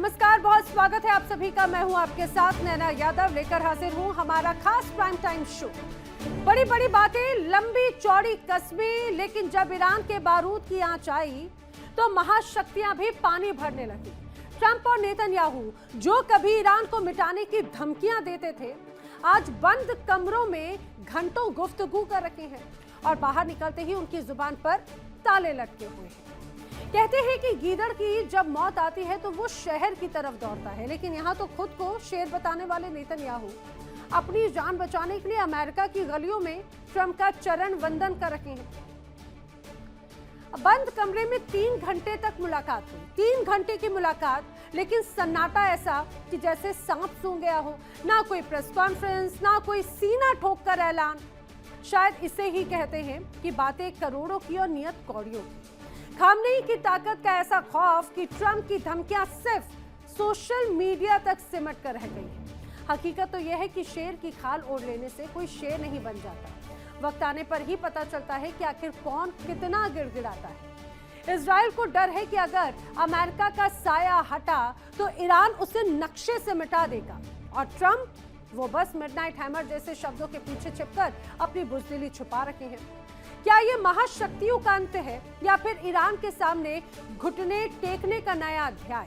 नमस्कार, बहुत स्वागत है आप सभी का। मैं हूं आपके साथ नैना यादव, लेकर हाजिर हूं हमारा खास प्राइम टाइम शो। बड़ी बड़ी बातें, लंबी चौड़ी कस्में, लेकिन जब ईरान के बारूद की आंच आई तो महाशक्तियां भी पानी भरने लगी। ट्रंप और नेतन्याहू जो कभी ईरान को मिटाने की धमकियां देते थे, आज बंद कमरों में घंटों गुफ्तगू कर रखे हैं और बाहर निकलते ही उनकी जुबान पर ताले लटके हुए हैं। कहते हैं कि गीदड़ की जब मौत आती है तो वो शहर की तरफ दौड़ता है, लेकिन यहाँ तो खुद को शेर बताने वाले नेतन्याहू अपनी जान बचाने के लिए अमेरिका की गलियों में ट्रंप का चरण वंदन कर रखे हैं। बंद कमरे में 3 घंटे तक मुलाकात हुई, 3 घंटे की मुलाकात, लेकिन सन्नाटा ऐसा कि जैसे सांप सूंघ गया हो। ना कोई प्रेस कॉन्फ्रेंस, ना कोई सीना ठोक कर ऐलान। शायद इसे ही कहते हैं कि बातें करोड़ों की और नियत कौड़ियों की। खामनेई की ताकत का ऐसा खौफ कि ट्रंप की धमकियां सिर्फ सोशल मीडिया तक सिमट कर रह गई है। हकीकत तो यह है कि शेर की खाल ओढ़ लेने से कोई शेर नहीं बन जाता। वक्त आने पर ही पता चलता है कि आखिर कौन कितना गिड़गिड़ाता है। इजराइल को डर है कि अगर अमेरिका का साया हटा तो ईरान उसे नक्शे से मिटा देगा, और ट्रंप वो बस मिडनाइट हैमर जैसे शब्दों के पीछे छिपकर अपनी बुज़दिली छुपा रखे हैं। क्या ये महाशक्तियों का अंत है या फिर ईरान के सामने घुटने टेकने का नया अध्याय?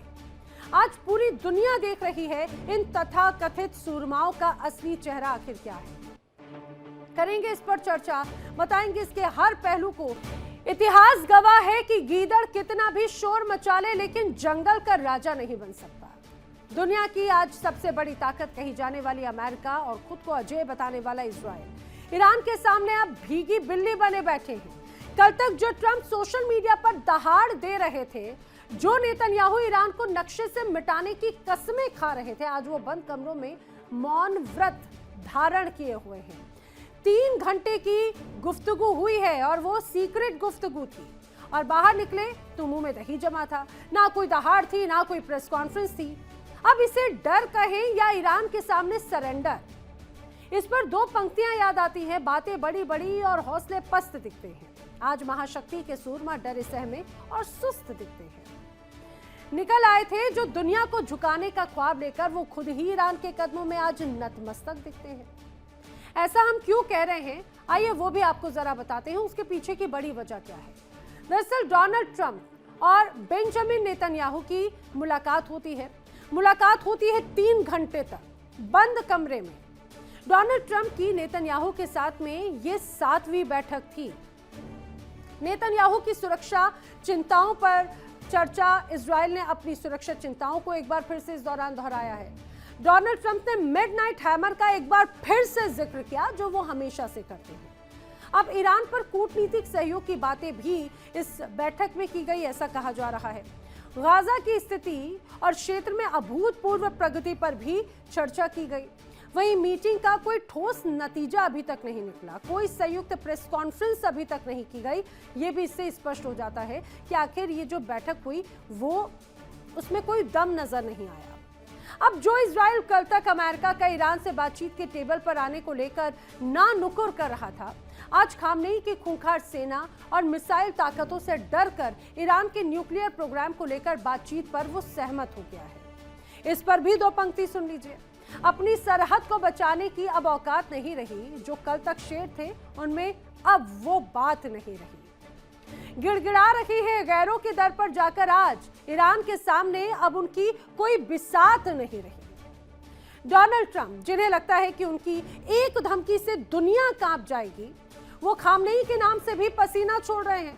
आज पूरी दुनिया देख रही है इन तथाकथित सूरमाओं का असली चेहरा आखिर क्या है। करेंगे इस पर चर्चा, बताएंगे इसके हर पहलू को। इतिहास गवाह है कि गीदड़ कितना भी शोर मचा ले, लेकिन जंगल का राजा नहीं बन सकता। दुनिया की आज सबसे बड़ी ताकत कही जाने वाली अमेरिका और खुद को अजेय बताने वाला इजराइल ईरान के सामने अब भीगी बिल्ली बने बैठे हैं। कल तक जो ट्रंप सोशल मीडिया पर दहाड़ दे रहे थे, जो नेतन्याहू ईरान को नक्शे से मिटाने की कस्में खा रहे थे, आज वो बंद कमरों में मौन व्रत धारण किए हुए हैं। 3 घंटे की गुफ्तगू हुई है और वो सीक्रेट गुफ्तगू थी, और बाहर निकले तो मुंह में दही जमा था। ना कोई दहाड़ थी, ना कोई प्रेस कॉन्फ्रेंस थी। अब इसे डर कहें या ईरान के सामने सरेंडर, इस पर 2 पंक्तियां याद आती हैं। बातें बड़ी बड़ी और हौसले पस्त दिखते हैं। आज महाशक्ति के सूरमा डरे सहमे और सुस्त दिखते हैं। निकल आए थे जो दुनिया को झुकाने का ख्वाब लेकर, वो खुद ही ईरान के कदमों में आज नतमस्तक दिखते हैं। ऐसा हम क्यों कह रहे हैं, आइए वो भी आपको जरा बताते हैं। उसके पीछे की बड़ी वजह क्या है। दरअसल डोनाल्ड ट्रंप और बेंजामिन नेतन्याहू की मुलाकात होती है। मुलाकात होती है 3 घंटे तक बंद कमरे में। डोनाल्ड ट्रंप की नेतन्याहू के साथ में ये 7वीं बैठक थी। नेतन्याहू की सुरक्षा चिंताओं पर चर्चा, इजराइल ने अपनी सुरक्षा चिंताओं को एक बार फिर से इस दौरान दोहराया है। डोनाल्ड ट्रंप ने मिडनाइट हैमर का एक बार फिर से जिक्र किया, जो वो हमेशा से करते हैं। अब ईरान पर कूटनीतिक सहयोग की बातें भी इस बैठक में की गई, ऐसा कहा जा रहा है। गाजा की स्थिति और क्षेत्र में अभूतपूर्व प्रगति पर भी चर्चा की गई। वहीं मीटिंग का कोई ठोस नतीजा अभी तक नहीं निकला, कोई संयुक्त प्रेस कॉन्फ्रेंस अभी तक नहीं की गई। ये भी इससे स्पष्ट हो जाता है कि आखिर ये जो बैठक हुई वो उसमें कोई दम नजर नहीं आया। अब जो इजराइल कल तक अमेरिका का ईरान से बातचीत के टेबल पर आने को लेकर ना नुकुर कर रहा था, आज खामनेई की खूंखार सेना और मिसाइल ताकतों से डरकर ईरान के न्यूक्लियर प्रोग्राम को लेकर बातचीत पर वो सहमत हो गया है। इस पर भी 2 पंक्ति सुन लीजिए। अपनी सरहद को बचाने की अब औकात नहीं रही। जो कल तक शेर थे, उनमें अब वो बात नहीं रही। गिड़गिड़ा रही है गैरों के दर पर जाकर आज ईरान के सामने अब उनकी कोई बिसात नहीं रही। डोनाल्ड ट्रंप, जिन्हें लगता है कि उनकी एक धमकी से दुनिया कांप जाएगी, वो खामनेई के नाम से भी पसीना छोड़ रहे हैं।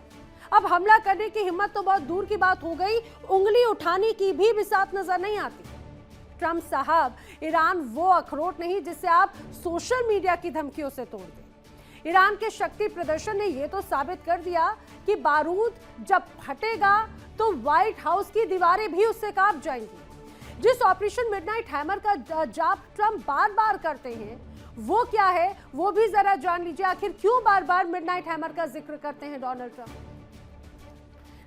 अब हमला करने की हिम्मत तो बहुत दूर की बात हो गई, उंगली उठाने की भी बिसात नजर नहीं आती। ट्रंप साहब, ईरान वो अखरोट नहीं जिसे आप सोशल मीडिया की धमकियों से तोड़ दें। ईरान के शक्ति प्रदर्शन ने यह तो साबित कर दिया कि बारूद जब फटेगा तो व्हाइट हाउस की दीवारें भी उससे कांप जाएंगी। जिस ऑपरेशन मिडनाइट हैमर का जाप ट्रंप बार बार करते हैं, वो क्या है वो भी जरा जान लीजिए। आखिर क्यों बार बार मिडनाइट हैमर का जिक्र करते हैं डोनाल्ड ट्रंप?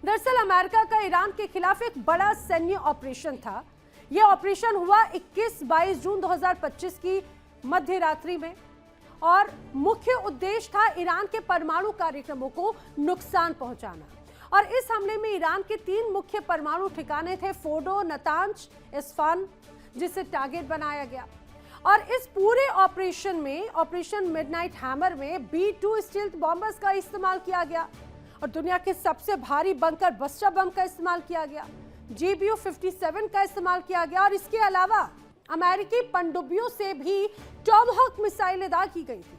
दरअसल अमेरिका का ईरान के खिलाफ एक बड़ा सैन्य ऑपरेशन था। यह ऑपरेशन हुआ 21-22 जून 2025 की मध्य रात्रि में, और मुख्य उद्देश्य था ईरान के परमाणु कार्यक्रमों को नुकसान पहुंचाना। और इस हमले में ईरान के 3 मुख्य परमाणु ठिकाने थे, फोर्डो, नतांज, इस्फान, जिसे टारगेट बनाया गया। और इस पूरे ऑपरेशन में, ऑपरेशन मिडनाइट हैमर में B-2 स्टील्थ बॉम्बर्स का इस्तेमाल किया गया और दुनिया के सबसे भारी बंकर बस्टर बम का इस्तेमाल किया गया, GBU-57 का इस्तेमाल किया गया और इसके अलावा अमेरिकी पनडुब्बियों से भी टॉमहॉक मिसाइलें दाग की गई थी।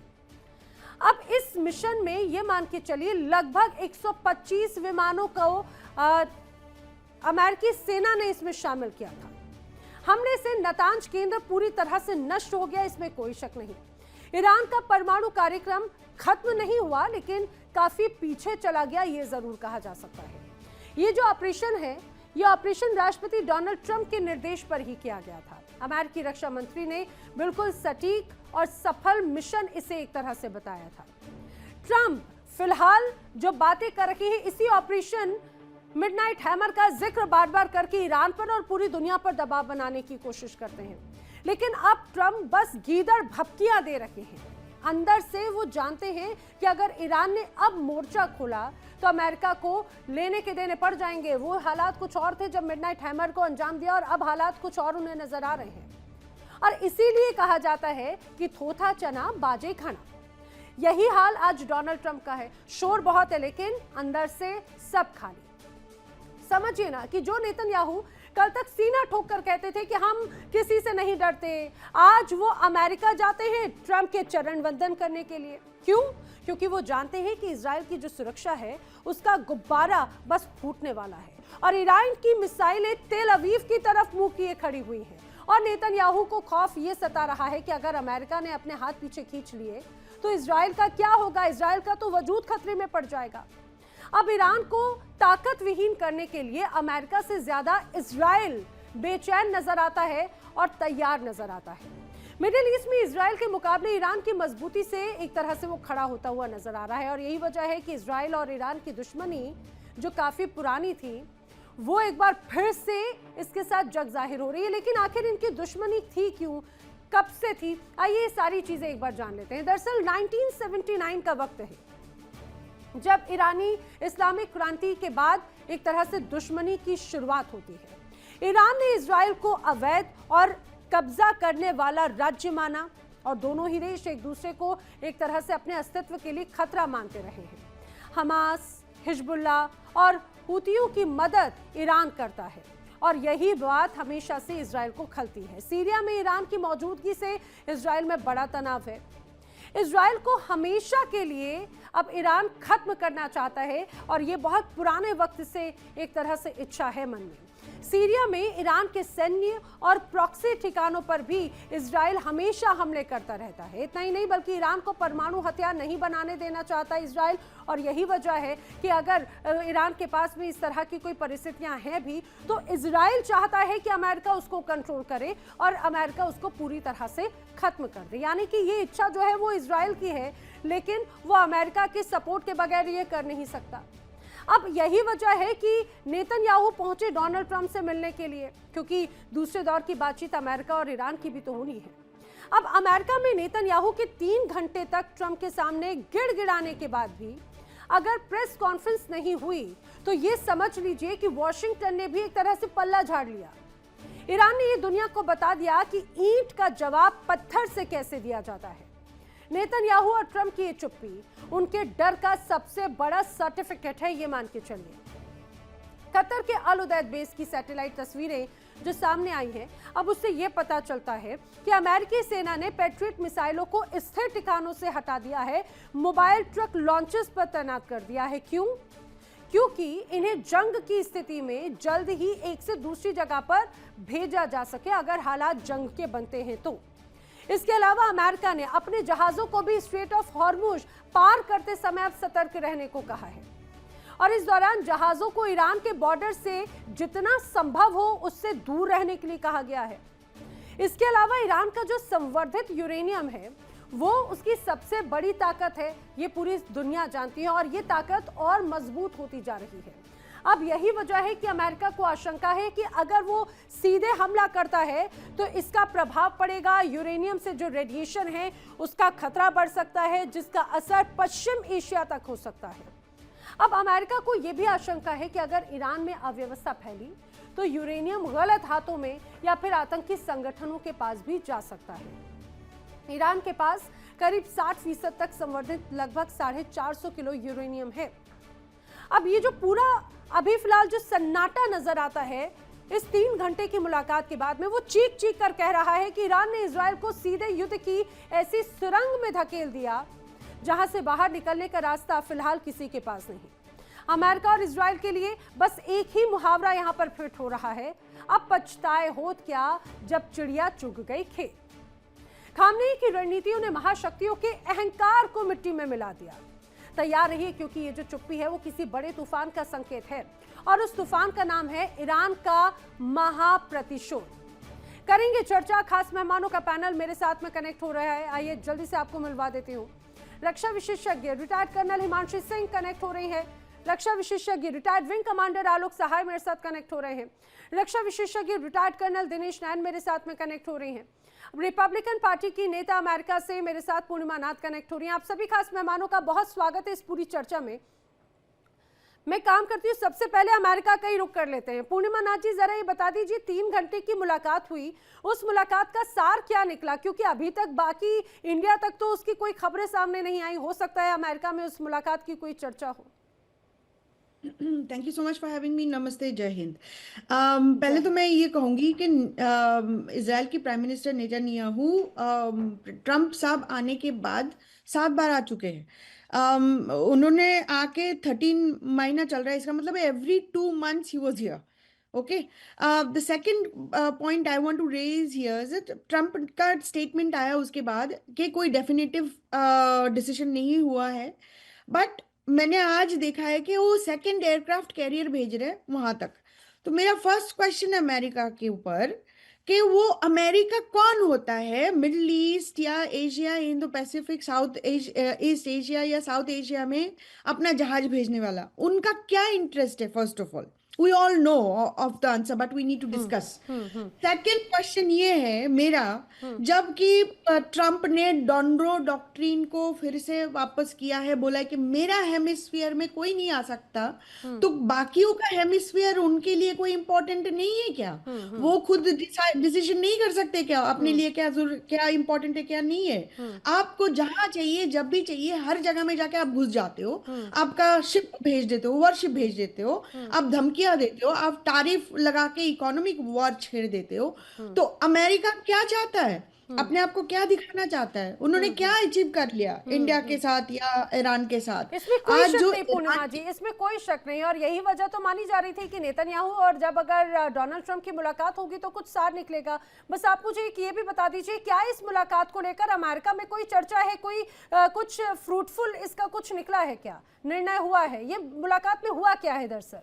अब इस मिशन में ये मान के चलिए लगभग 125 विमानों को अमेरिकी सेना ने इसमें शामिल किया था। हमले से नतांज केंद्र पूरी तरह से नष्ट हो गया, इसमें कोई शक नहीं। ईरान का परमाणु कार्यक्रम खत्म नहीं हुआ, लेकिन काफी पीछे चला गया, ये जरूर कहा जा सकता है। ये जो ऑपरेशन है, ये ऑपरेशन राष्ट्रपति डोनाल्ड ट्रंप के निर्देश पर ही किया गया था। अमेरिकी रक्षा मंत्री ने बिल्कुल सटीक और सफल मिशन इसे एक तरह से बताया था। ट्रंप फिलहाल जो बातें कर रहे हैं, इसी ऑपरेशन मिडनाइट हैमर का जिक्र बार बार करके ईरान पर और पूरी दुनिया पर दबाव बनाने की कोशिश करते हैं। लेकिन अब ट्रंप बस गीदड़ भपकियां दे रहे हैं। अंदर से वो जानते हैं कि अगर ईरान ने अब मोर्चा खोला तो अमेरिका को लेने के देने पड़ जाएंगे। वो हालात कुछ और थे जब मिडनाइट हैमर को अंजाम दिया और अब हालात कुछ और उन्हें नजर आ रहे हैं। और इसीलिए कहा जाता है कि थोथा चना बाजे खाना। यही हाल आज डोनाल्ड ट्रंप का है। शोर बहुत है लेकिन अंदर से सब खाली। समझिए ना कि जो नेतन्याहू कल तक सीना ठोक कर कहते थे कि हम किसी से नहीं डरते, आज वो अमेरिका जाते हैं ट्रंप के चरण वंदन करने के लिए। क्यों? क्योंकि वो जानते हैं कि इजराइल की जो सुरक्षा है उसका गुब्बारा बस फूटने वाला है और ईरान की मिसाइलें तेल अवीव की तरफ मुंह किए खड़ी हुई हैं। और नेतन्याहू को खौफ ये सता रहा है कि अगर अमेरिका ने अपने हाथ पीछे खींच लिए तो इजराइल का क्या होगा? इजराइल का तो वजूद खतरे में पड़ जाएगा। अब ईरान को ताकत विहीन करने के लिए अमेरिका से ज्यादा इजराइल बेचैन नजर आता है और तैयार नजर आता है। मिडिल ईस्ट में इजराइल के मुकाबले ईरान की मजबूती से एक तरह से वो खड़ा होता हुआ नजर आ रहा है और यही वजह है कि इजराइल और ईरान की दुश्मनी जो काफी पुरानी थी वो एक बार फिर से इसके साथ जग जाहिर हो रही है। लेकिन आखिर इनकी दुश्मनी थी क्यों, कब से थी? आइए ये सारी चीजें एक बार जान लेते हैं। दरअसल 1979 का वक्त है जब ईरानी इस्लामिक क्रांति के बाद एक तरह से दुश्मनी की शुरुआत होती है। ईरान ने इजराइल को अवैध और कब्जा करने वाला राज्य माना और दोनों ही देश एक दूसरे को एक तरह से अपने अस्तित्व के लिए खतरा मानते रहे हैं। हमास, हिजबुल्लाह और हुतियों की मदद ईरान करता है और यही बात हमेशा से इजराइल को खलती है। सीरिया में ईरान की मौजूदगी से इजराइल में बड़ा तनाव है। इजराइल को हमेशा के लिए अब ईरान खत्म करना चाहता है और ये बहुत पुराने वक्त से एक तरह से इच्छा है मन में। सीरिया में ईरान के सैन्य और प्रॉक्सी ठिकानों पर भी इजराइल हमेशा हमले करता रहता है। इतना ही नहीं बल्कि ईरान को परमाणु हथियार नहीं बनाने देना चाहता इजराइल और यही वजह है कि अगर ईरान के पास भी इस तरह की कोई परिस्थितियां हैं भी तो इजराइल चाहता है कि अमेरिका उसको कंट्रोल करे और अमेरिका उसको पूरी तरह से खत्म कर दे। यानी कि ये इच्छा जो है वो इजराइल की है लेकिन वो अमेरिका के सपोर्ट के बगैर ये कर नहीं सकता। अब यही वजह है कि नेतन्याहू पहुंचे डोनाल्ड ट्रंप से मिलने के लिए, क्योंकि दूसरे दौर की बातचीत अमेरिका और ईरान की भी तो होनी है। अब अमेरिका में नेतन्याहू के 3 घंटे तक ट्रंप के सामने गिड़गिड़ाने के बाद भी अगर प्रेस कॉन्फ्रेंस नहीं हुई तो ये समझ लीजिए कि वॉशिंगटन ने भी एक तरह से पल्ला झाड़ लिया। ईरान ने ये दुनिया को बता दिया कि ईंट का जवाब पत्थर से कैसे दिया जाता है। नेतन्याहू और ट्रंप की ये चुप्पी उनके डर का सबसे बड़ा सर्टिफिकेट है, ये मान के चलिए। कतर के अल उदैद बेस की सैटेलाइट तस्वीरें जो सामने आई हैं, अब उससे ये पता चलता है कि अमेरिकी सेना ने पैट्रियट मिसाइलों को स्थिर ठिकानों से हटा दिया है, मोबाइल ट्रक लॉन्चर्स पर तैनात कर दिया है। क्यों? क्योंकि इन्हें जंग की स्थिति में जल्द ही एक से दूसरी जगह पर भेजा जा सके अगर हालात जंग के बनते हैं तो। इसके अलावा अमेरिका ने अपने जहाजों को भी स्ट्रेट ऑफ हॉर्मुज पार करते समय अब सतर्क रहने को कहा है और इस दौरान जहाजों को ईरान के बॉर्डर से जितना संभव हो उससे दूर रहने के लिए कहा गया है। इसके अलावा ईरान का जो संवर्धित यूरेनियम है वो उसकी सबसे बड़ी ताकत है, ये पूरी दुनिया जानती है और ये ताकत और मजबूत होती जा रही है। अब यही वजह है कि अमेरिका को आशंका है कि अगर वो सीधे हमला करता है तो इसका प्रभाव पड़ेगा, यूरेनियम से जो रेडिएशन है उसका खतरा बढ़ सकता है जिसका असर पश्चिम एशिया तक हो सकता है। अब अमेरिका को यह भी आशंका है कि अगर ईरान में अव्यवस्था फैली तो यूरेनियम गलत हाथों में या फिर आतंकी संगठनों के पास भी जा सकता है। ईरान के पास करीब 60% तक संवर्धित लगभग 450 किलो यूरेनियम है। अब ये जो पूरा अभी फिलहाल जो सन्नाटा नजर आता है इस 3 घंटे की मुलाकात के बाद में, वो चीख चीख कर कह रहा है कि ईरान ने इजराइल को सीधे युद्ध की ऐसी सुरंग में धकेल दिया जहां से बाहर निकलने का रास्ता फिलहाल किसी के पास नहीं। अमेरिका और इजराइल के लिए बस एक ही मुहावरा यहां पर फिट हो रहा है, अब पछताए होत क्या जब चिड़िया चुग गई खेत। खामनेई की रणनीतियों ने महाशक्तियों के अहंकार को मिट्टी में मिला दिया। तैयार रहिए क्योंकि ये जो चुप्पी है वो किसी बड़े तूफान का संकेत है और उस तूफान का नाम है ईरान का महाप्रतिशोध। करेंगे चर्चा, खास मेहमानों का पैनल मेरे साथ में कनेक्ट हो रहा है, आइए जल्दी से आपको मिलवा देती हूँ। रक्षा विशेषज्ञ retired colonel Himanshu Singh connect हो रही है, रक्षा विशेषज्ञ retired wing commander Alok Sahay मेरे साथ कनेक्ट हो रहे हैं, रक्षा विशेषज्ञ रिटायर्ड कर्नल दिनेश नैन मेरे साथ में कनेक्ट हो रही हैं, रिपब्लिकन पार्टी की नेता अमेरिका से मेरे साथ पूर्णिमा नाथ कनेक्ट हो रही हैं। आप सभी खास मेहमानों का बहुत स्वागत है इस पूरी चर्चा में। मैं काम करती हूँ, सबसे पहले अमेरिका का ही रुख कर लेते हैं। पूर्णिमा नाथ जी, जरा ये बता दीजिए 3 घंटे की मुलाकात हुई, उस मुलाकात का सार क्या निकला? क्योंकि अभी तक बाकी इंडिया तक तो उसकी कोई खबरें सामने नहीं आई, हो सकता है अमेरिका में उस मुलाकात की कोई चर्चा हो। Thank you so much for having me. नमस्ते, जय हिंद। पहले तो मैं ये कहूँगी कि इजराइल की प्राइम मिनिस्टर नेतन्याहू ट्रंप साहब आने के बाद 7 बार आ चुके हैं। उन्होंने आके 13 महीना चल रहा है, इसका मतलब एवरी 2 months ही was here. Okay, the second point I want to raise here is that Trump का स्टेटमेंट आया उसके बाद कि कोई डेफिनेटिव डिसीजन नहीं हुआ है, बट मैंने आज देखा है कि वो 2nd एयरक्राफ्ट कैरियर भेज रहे हैं वहां तक। तो मेरा फर्स्ट क्वेश्चन है अमेरिका के ऊपर कि वो अमेरिका कौन होता है मिडिल ईस्ट या Asia, Indo Pacific, East Asia या साउथ एशिया में अपना जहाज भेजने वाला? उनका क्या इंटरेस्ट है? First of all we all know of the answer but we need to discuss. Second question ये है मेरा, जबकि ट्रंप ने डॉनरो डॉक्ट्रिन को फिर से वापस किया है, बोला है कि मेरा हेमिस्फीयर में कोई नहीं आ सकता, तो बाकियों का हेमिस्फीयर उनके लिए कोई इंपॉर्टेंट नहीं है क्या? वो खुद डिसीजन नहीं कर सकते क्या अपने लिए क्या इंपॉर्टेंट है क्या नहीं है? आपको जहां चाहिए जब भी चाहिए हर जगह में जाके आप घुस जाते हो, आपका शिप भेज देते हो, वॉरशिप भेज देते हो, आप धमकियां देते हो, आप तारीफ लगा के इकोनॉमिक वॉर छेड़ देते हो। तो अमेरिका क्या चाहता है? अपने आप को क्या दिखाना चाहता है? उन्होंने क्या अचीव कर लिया इंडिया के साथ या ईरान के साथ? इसमें कोई शक नहीं पूर्णिमा जी, इसमें कोई शक नहीं। और यही वजह तो मानी जा रही थी कि नेतन्याहू और जब अगर डोनाल्ड ट्रंप की मुलाकात होगी तो कुछ सार निकलेगा। बस आप मुझे ये भी बता दीजिए, क्या इस मुलाकात को लेकर अमेरिका में कोई चर्चा है, कोई कुछ फ्रूटफुल इसका कुछ निकला है, क्या निर्णय हुआ है? ये मुलाकात में हुआ क्या है दरअसल?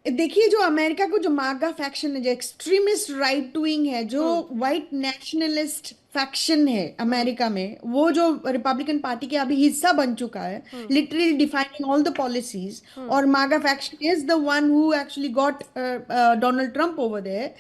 देखिए, जो अमेरिका को जो मागा फैक्शन है, जो एक्सट्रीमिस्ट राइट विंग है, जो व्हाइट नेशनलिस्ट फैक्शन है अमेरिका में, वो जो रिपब्लिकन पार्टी के अभी हिस्सा बन चुका है, literally defining all the policies, और MAGA faction is the one who actually got Donald Trump over there.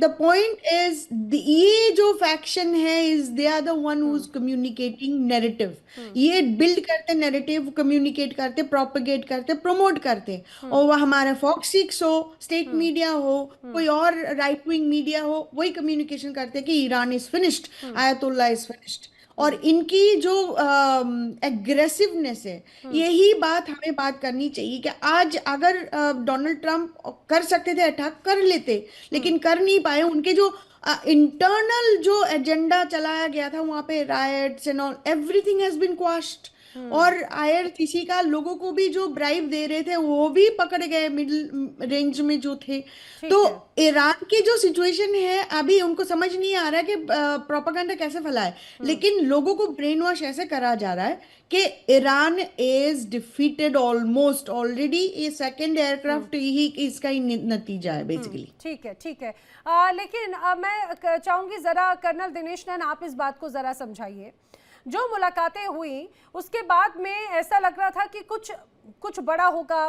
The point is ये जो फैक्शन है is they are the one who is communicating narrative. ये बिल्ड करते narrative, communicate करते, propagate करते, promote करते, और वह हमारा फॉक्स 6 हो, स्टेट मीडिया हो, कोई और राइट विंग मीडिया हो, वही कम्युनिकेशन करते कि Iran is finished, Ayatollah is finished. और इनकी जो एग्रेसिवनेस है, यही बात हमें बात करनी चाहिए कि आज अगर डोनाल्ड ट्रंप कर सकते थे अटैक कर लेते, लेकिन कर नहीं पाए। उनके जो इंटरनल जो एजेंडा चलाया गया था वहां पे, riots and all, everything has been quashed. और IRGC का लोगों को भी जो ब्राइब दे रहे थे वो भी पकड़े गए मिडिल रेंज में जो थे। तो ईरान की जो सिचुएशन है अभी उनको समझ नहीं आ रहा है कि प्रोपेगेंडा कैसे फैलाए, लेकिन लोगों को ब्रेन वॉश ऐसे करा जा रहा है कि Iran is defeated almost already. ये 2nd एयरक्राफ्ट ही इसका ही नतीजा है बेसिकली। ठीक है, ठीक है। लेकिन मैं चाहूंगी जरा कर्नल दिनेश नैन, आप इस बात को जरा समझाइए। जो मुलाकातें हुई उसके बाद में ऐसा लग रहा था कि कुछ बड़ा होगा,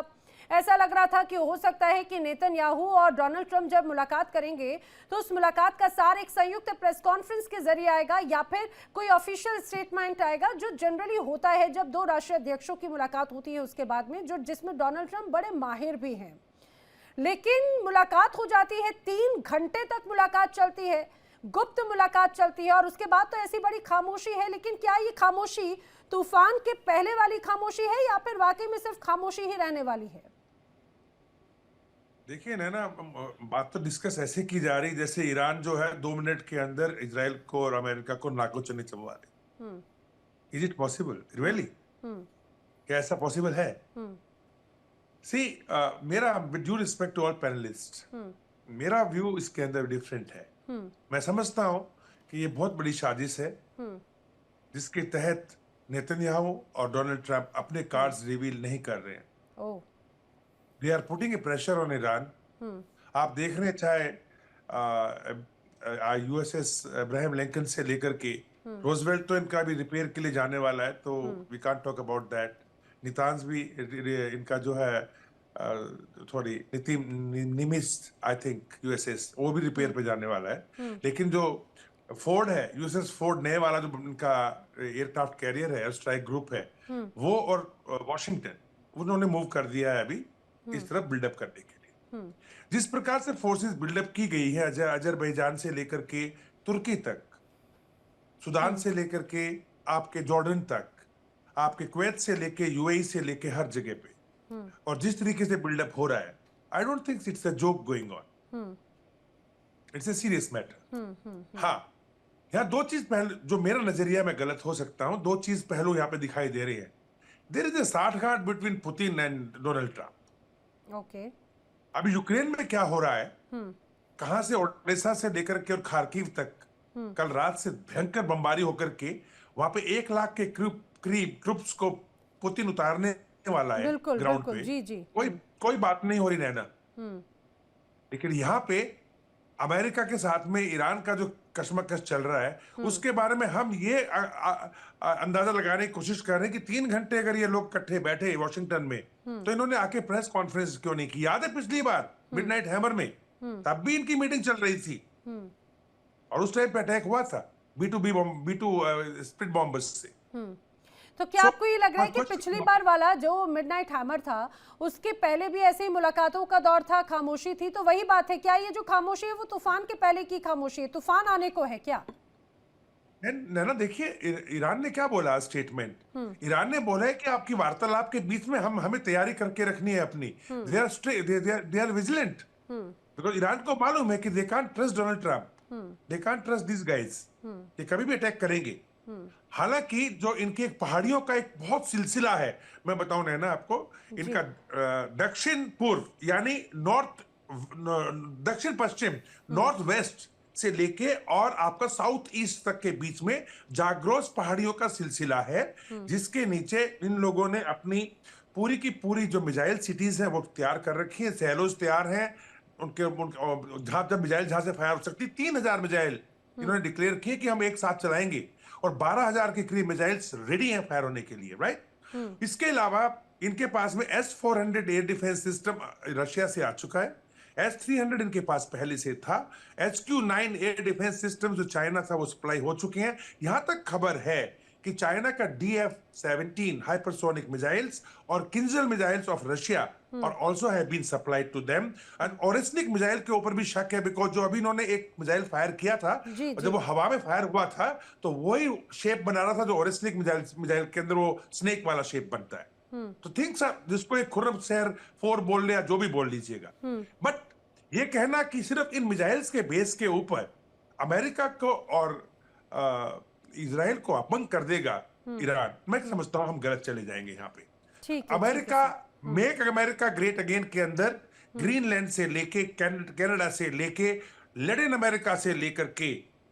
ऐसा लग रहा था कि हो सकता है कि नेतन्याहू और डोनाल्ड ट्रंप जब मुलाकात करेंगे तो उस मुलाकात का सार एक संयुक्त प्रेस कॉन्फ्रेंस के जरिए आएगा या फिर कोई ऑफिशियल स्टेटमेंट आएगा, जो जनरली होता है जब दो राष्ट्रीय अध्यक्षों की मुलाकात होती है उसके बाद में, जो जिसमें डोनाल्ड ट्रंप बड़े माहिर भी हैं। लेकिन मुलाकात हो जाती है, 3 घंटे तक मुलाकात चलती है, गुप्त मुलाकात चलती है, और उसके बाद तो ऐसी बड़ी खामोशी है। लेकिन क्या ये खामोशी तूफान के पहले वाली खामोशी है या फिर वाकई में सिर्फ खामोशी ही रहने वाली है? देखिए ना बात तो डिस्कस ऐसे की जा रही जैसे ईरान जो है 2 मिनट के अंदर इजराइल को और अमेरिका को नाको चने चबवा दे। Is it possible really? क्या ऐसा पॉसिबल है? सी मेरा with due respect to all panelist, मेरा व्यू इसके अंदर डिफरेंट है। मैं समझता हूं कि ये बहुत बड़ी साजिश है जिसके तहत नेतन्याहू और डोनाल्ड ट्रंप अपने कार्ड्स रिवील नहीं कर रहे हैं। They are putting a pressure on Iran. आप देख रहे हैं चाहे यूएसएस अब्राहम लिंकन से लेकर के रोजवेल्ट तो इनका भी रिपेयर के लिए जाने वाला है, तो we can't talk about that. नितांज भी इनका जो है थोड़ी निमिस आई थिंक यूएसएस वो भी रिपेयर पे जाने वाला है। लेकिन जो फोर्ड है, यूएसएस फोर्ड नए वाला जो इनका एयरक्राफ्ट कैरियर है, स्ट्राइक ग्रुप है, वो और वॉशिंगटन उन्होंने मूव कर दिया है अभी इस तरफ बिल्डअप करने के लिए। जिस प्रकार से फोर्सेस बिल्डअप की गई है अजरबैजान से लेकर के तुर्की तक, सूडान से लेकर के आपके जॉर्डन तक, आपके कुवैत से लेके यूएई से लेके हर जगह पे, और जिस तरीके से बिल्डअप हो रहा है, I don't think it's a joke going on, it's a serious matter. हाँ, यहाँ 2 चीज पहलू जो मेरा नजरिया में गलत हो सकता हूं, 2 चीज पहलू यहाँ पे दिखाई दे रही है। देयर इज अ साठगांठ between Putin and Donald Trump. Okay, अभी यूक्रेन में क्या हो रहा है, कहां से ओडेसा से लेकर के और खार्किव तक कल रात से भयंकर बमबारी होकर के वहां पे 1 लाख के करीब ट्रुप्स को पुतिन उतारने वाला है ग्राउंड पे। जी। कोई बात नहीं हो रही नैना। लेकिन यहाँ पे अमेरिका के साथ में ईरान का जो कशमकश चल रहा है उसके बारे में हम ये अंदाजा लगाने की कोशिश कर रहे हैं कि 3 घंटे अगर ये लोग इकट्ठे बैठे वॉशिंगटन में तो इन्होंने आके प्रेस कॉन्फ्रेंस क्यों नहीं की? याद है पिछली बार मिडनाइट हैमर में तब भी इनकी मीटिंग चल रही थी और उस टाइम पे अटैक हुआ था B2 स्प्लिट बॉम्बर्स से। तो क्या आपको ये लग रहा है कि पिछली बार वाला जो मिडनाइट हैमर था उसके पहले भी ऐसे ही मुलाकातों का दौर था, खामोशी थी? तो वही बात है, क्या ये जो खामोशी है वो तूफान के पहले की खामोशी है? तूफान आने को है क्या? ना देखिए ईरान ने क्या बोला स्टेटमेंट, ईरान ने बोला है कि आपकी वार्तालाप के बीच में हमें तैयारी करके रखनी है अपनी। They are vigilant because Iran को मालूम है कि they can't trust Donald Trump, they can't trust this guys, ये कभी भी अटैक करेंगे। हालांकि जो इनके एक पहाड़ियों का एक बहुत सिलसिला है, मैं बताऊं ना आपको, इनका दक्षिण पूर्व यानी दक्षिण पश्चिम नॉर्थ वेस्ट से लेके और आपका साउथ ईस्ट तक के बीच में जाग्रोस पहाड़ियों का सिलसिला है, जिसके नीचे इन लोगों ने अपनी पूरी की पूरी जो मिसाइल सिटीज हैं वो तैयार कर रखी है, सैलोज तैयार हैं उनके जब मिसाइल जहां से फायर हो सकती, 3000 मिसाइल इन्होंने डिक्लेयर किए कि हम एक साथ चलाएंगे और 12,000 के करीब मिसाइल्स रेडी हैं फायर होने के लिए, राइट। इसके अलावा इनके पास में S-400 air defence system Russia से आ चुका है, S-300 इनके पास पहले से था, HQ-9 एयर डिफेंस सिस्टम जो चाइना था वो सप्लाई हो चुके हैं। यहां तक खबर है कि चाइना का DF-17 हाइपरसोनिक मिसाइल्स और किंजल मिसाइल्स ऑफ रशिया और also have been supplied to them. And Oreshnik missile के ऊपर भी शक है बिकॉज जो अभी इन्होंने एक मिसाइल फायर किया था और जब वो हवा में फायर हुआ था तो वही शेप बना रहा था जो ओरेस्निक मिसाइल के अंदर वो स्नेक वाला शेप बनता है। तो थिंक्स जिसको एक खुर्रम शहर 4 बोल ले या जो भी बोल लीजिएगा, बट ये कहना कि सिर्फ इन मिसाइल्स के बेस के ऊपर अमेरिका को और इजराइल को अपंग कर देगा ईरान, मैं समझता हूं हम गलत चले जाएंगे यहाँ पे। America make America great again के अंदर ग्रीनलैंड से लेके कनाडा से लेके लैटिन अमेरिका से लेकर के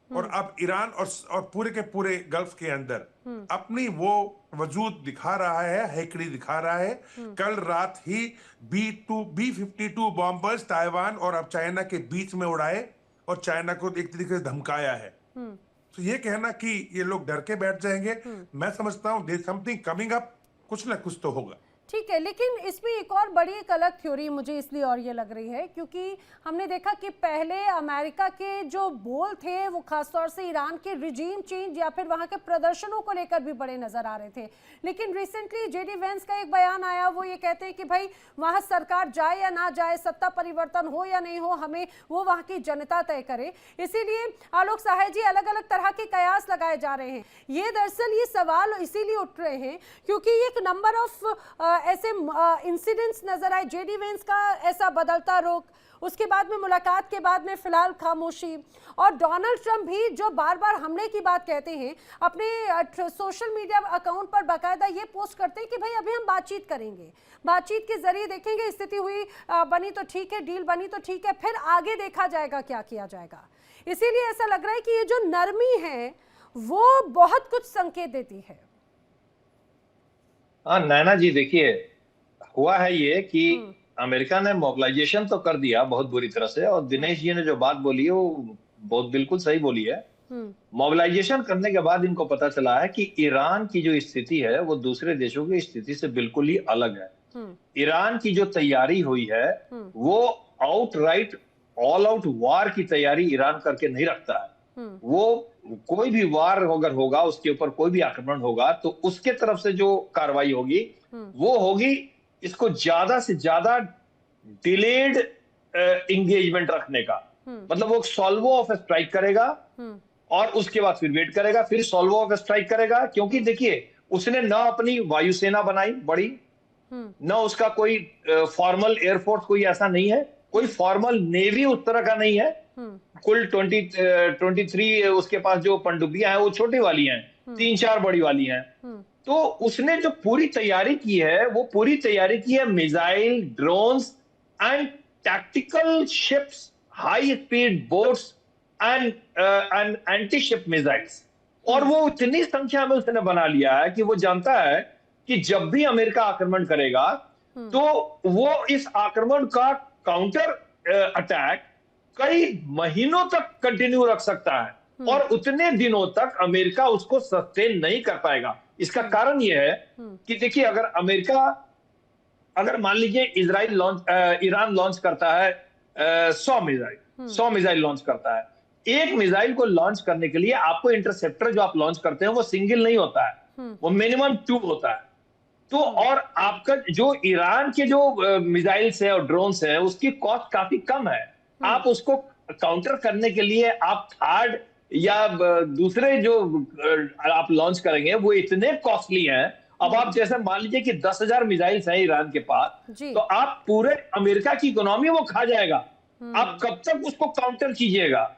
और अब ईरान और पूरे के पूरे गल्फ के अंदर अपनी वो वजूद दिखा रहा है, हैकड़ी दिखा रहा है। कल रात ही B-52 बॉम्बर्स ताइवान और अब चाइना के बीच में उड़ाए और चाइना को एक तरीके से धमकाया है। तो ये कहना कि ये लोग डर के बैठ जाएंगे, मैं समझता हूं देयर समथिंग कमिंग अप, कुछ ना कुछ तो होगा। ठीक है, लेकिन इसमें एक और बड़ी एक अलग थ्योरी मुझे इसलिए और ये लग रही है क्योंकि हमने देखा कि पहले अमेरिका के जो बोल थे वो खासतौर से ईरान के रिजीम चेंज या फिर वहाँ के प्रदर्शनों को लेकर भी बड़े नजर आ रहे थे, लेकिन रिसेंटली जेडी वेंस का एक बयान आया, वो ये कहते हैं कि भाई वहाँ सरकार जाए या ना जाए, सत्ता परिवर्तन हो या नहीं हो, हमें वो वहाँ की जनता तय करे। इसीलिए आलोक सहाय जी, अलग अलग तरह के कयास लगाए जा रहे हैं। ये दरअसल ये सवाल इसीलिए उठ रहे हैं क्योंकि एक नंबर ऑफ ऐसे इंसिडेंट्स नजर आए, जेडी वेंस का ऐसा बदलता रुख, उसके बाद में मुलाकात के बाद में फिलहाल खामोशी, और डोनाल्ड ट्रंप भी जो बार बार हमले की बात कहते हैं, अपने सोशल मीडिया अकाउंट पर बाकायदा ये पोस्ट करते हैं कि भाई अभी हम बातचीत करेंगे, बातचीत के जरिए देखेंगे, स्थिति हुई बनी तो ठीक है, डील बनी तो ठीक है, फिर आगे देखा जाएगा क्या किया जाएगा। इसीलिए ऐसा लग रहा है कि ये जो नरमी है वो बहुत कुछ संकेत देती है। हाँ नैना जी, देखिए हुआ है ये कि अमेरिका ने मोबिलाइजेशन तो कर दिया बहुत बुरी तरह से, और दिनेश जी ने जो बात बोली है वो बहुत बिल्कुल सही बोली है। मोबिलाइजेशन करने के बाद इनको पता चला है कि ईरान की जो स्थिति है वो दूसरे देशों की स्थिति से बिल्कुल ही अलग है। ईरान की जो तैयारी हुई है वो आउटराइट ऑल आउट वार की तैयारी ईरान करके नहीं रखता है। वो कोई भी वार अगर होगा, उसके ऊपर कोई भी आक्रमण होगा तो उसके तरफ से जो कार्रवाई होगी वो होगी इसको ज्यादा से ज्यादा डिलेड एंगेजमेंट रखने का। मतलब वो सॉल्वो ऑफ स्ट्राइक करेगा और उसके बाद फिर वेट करेगा, फिर सॉल्वो ऑफ स्ट्राइक करेगा। क्योंकि देखिए उसने ना अपनी वायुसेना बनाई बड़ी, ना उसका कोई फॉर्मल एयरफोर्स कोई ऐसा नहीं है, कोई फॉर्मल नेवी उस तरह का नहीं है। कुल 23 उसके पास जो पनडुब्बियां हैं वो छोटी वाली हैं, 3-4 बड़ी वाली हैं। तो उसने जो पूरी तैयारी की है वो पूरी तैयारी की है missile, drones and tactical ships, high speed boats and anti ship missiles. और वो इतनी संख्या में उसने बना लिया है कि वो जानता है कि जब भी अमेरिका आक्रमण करेगा तो वो इस आक्रमण का काउंटर अटैक कई महीनों तक कंटिन्यू रख सकता है और उतने दिनों तक अमेरिका उसको सस्टेन नहीं कर पाएगा। इसका कारण यह है कि देखिए अगर मान लीजिए ईरान लॉन्च करता है 100 मिसाइल लॉन्च करता है। एक मिसाइल को लॉन्च करने के लिए आपको इंटरसेप्टर जो आप लॉन्च करते हैं वो सिंगल नहीं होता है, वो मिनिमम 2 होता है। तो और आपका जो ईरान के जो मिसाइल्स है और ड्रोन्स है उसकी कॉस्ट काफी कम है। आप उसको काउंटर करने के लिए आप थर्ड या दूसरे जो आप लॉन्च करेंगे वो इतने कॉस्टली हैं। अब आप जैसे मान लीजिए कि 10,000 मिसाइल्स हैं ईरान के पास, तो आप पूरे अमेरिका की इकोनॉमी वो खा जाएगा। आप कब तक उसको काउंटर कीजिएगा,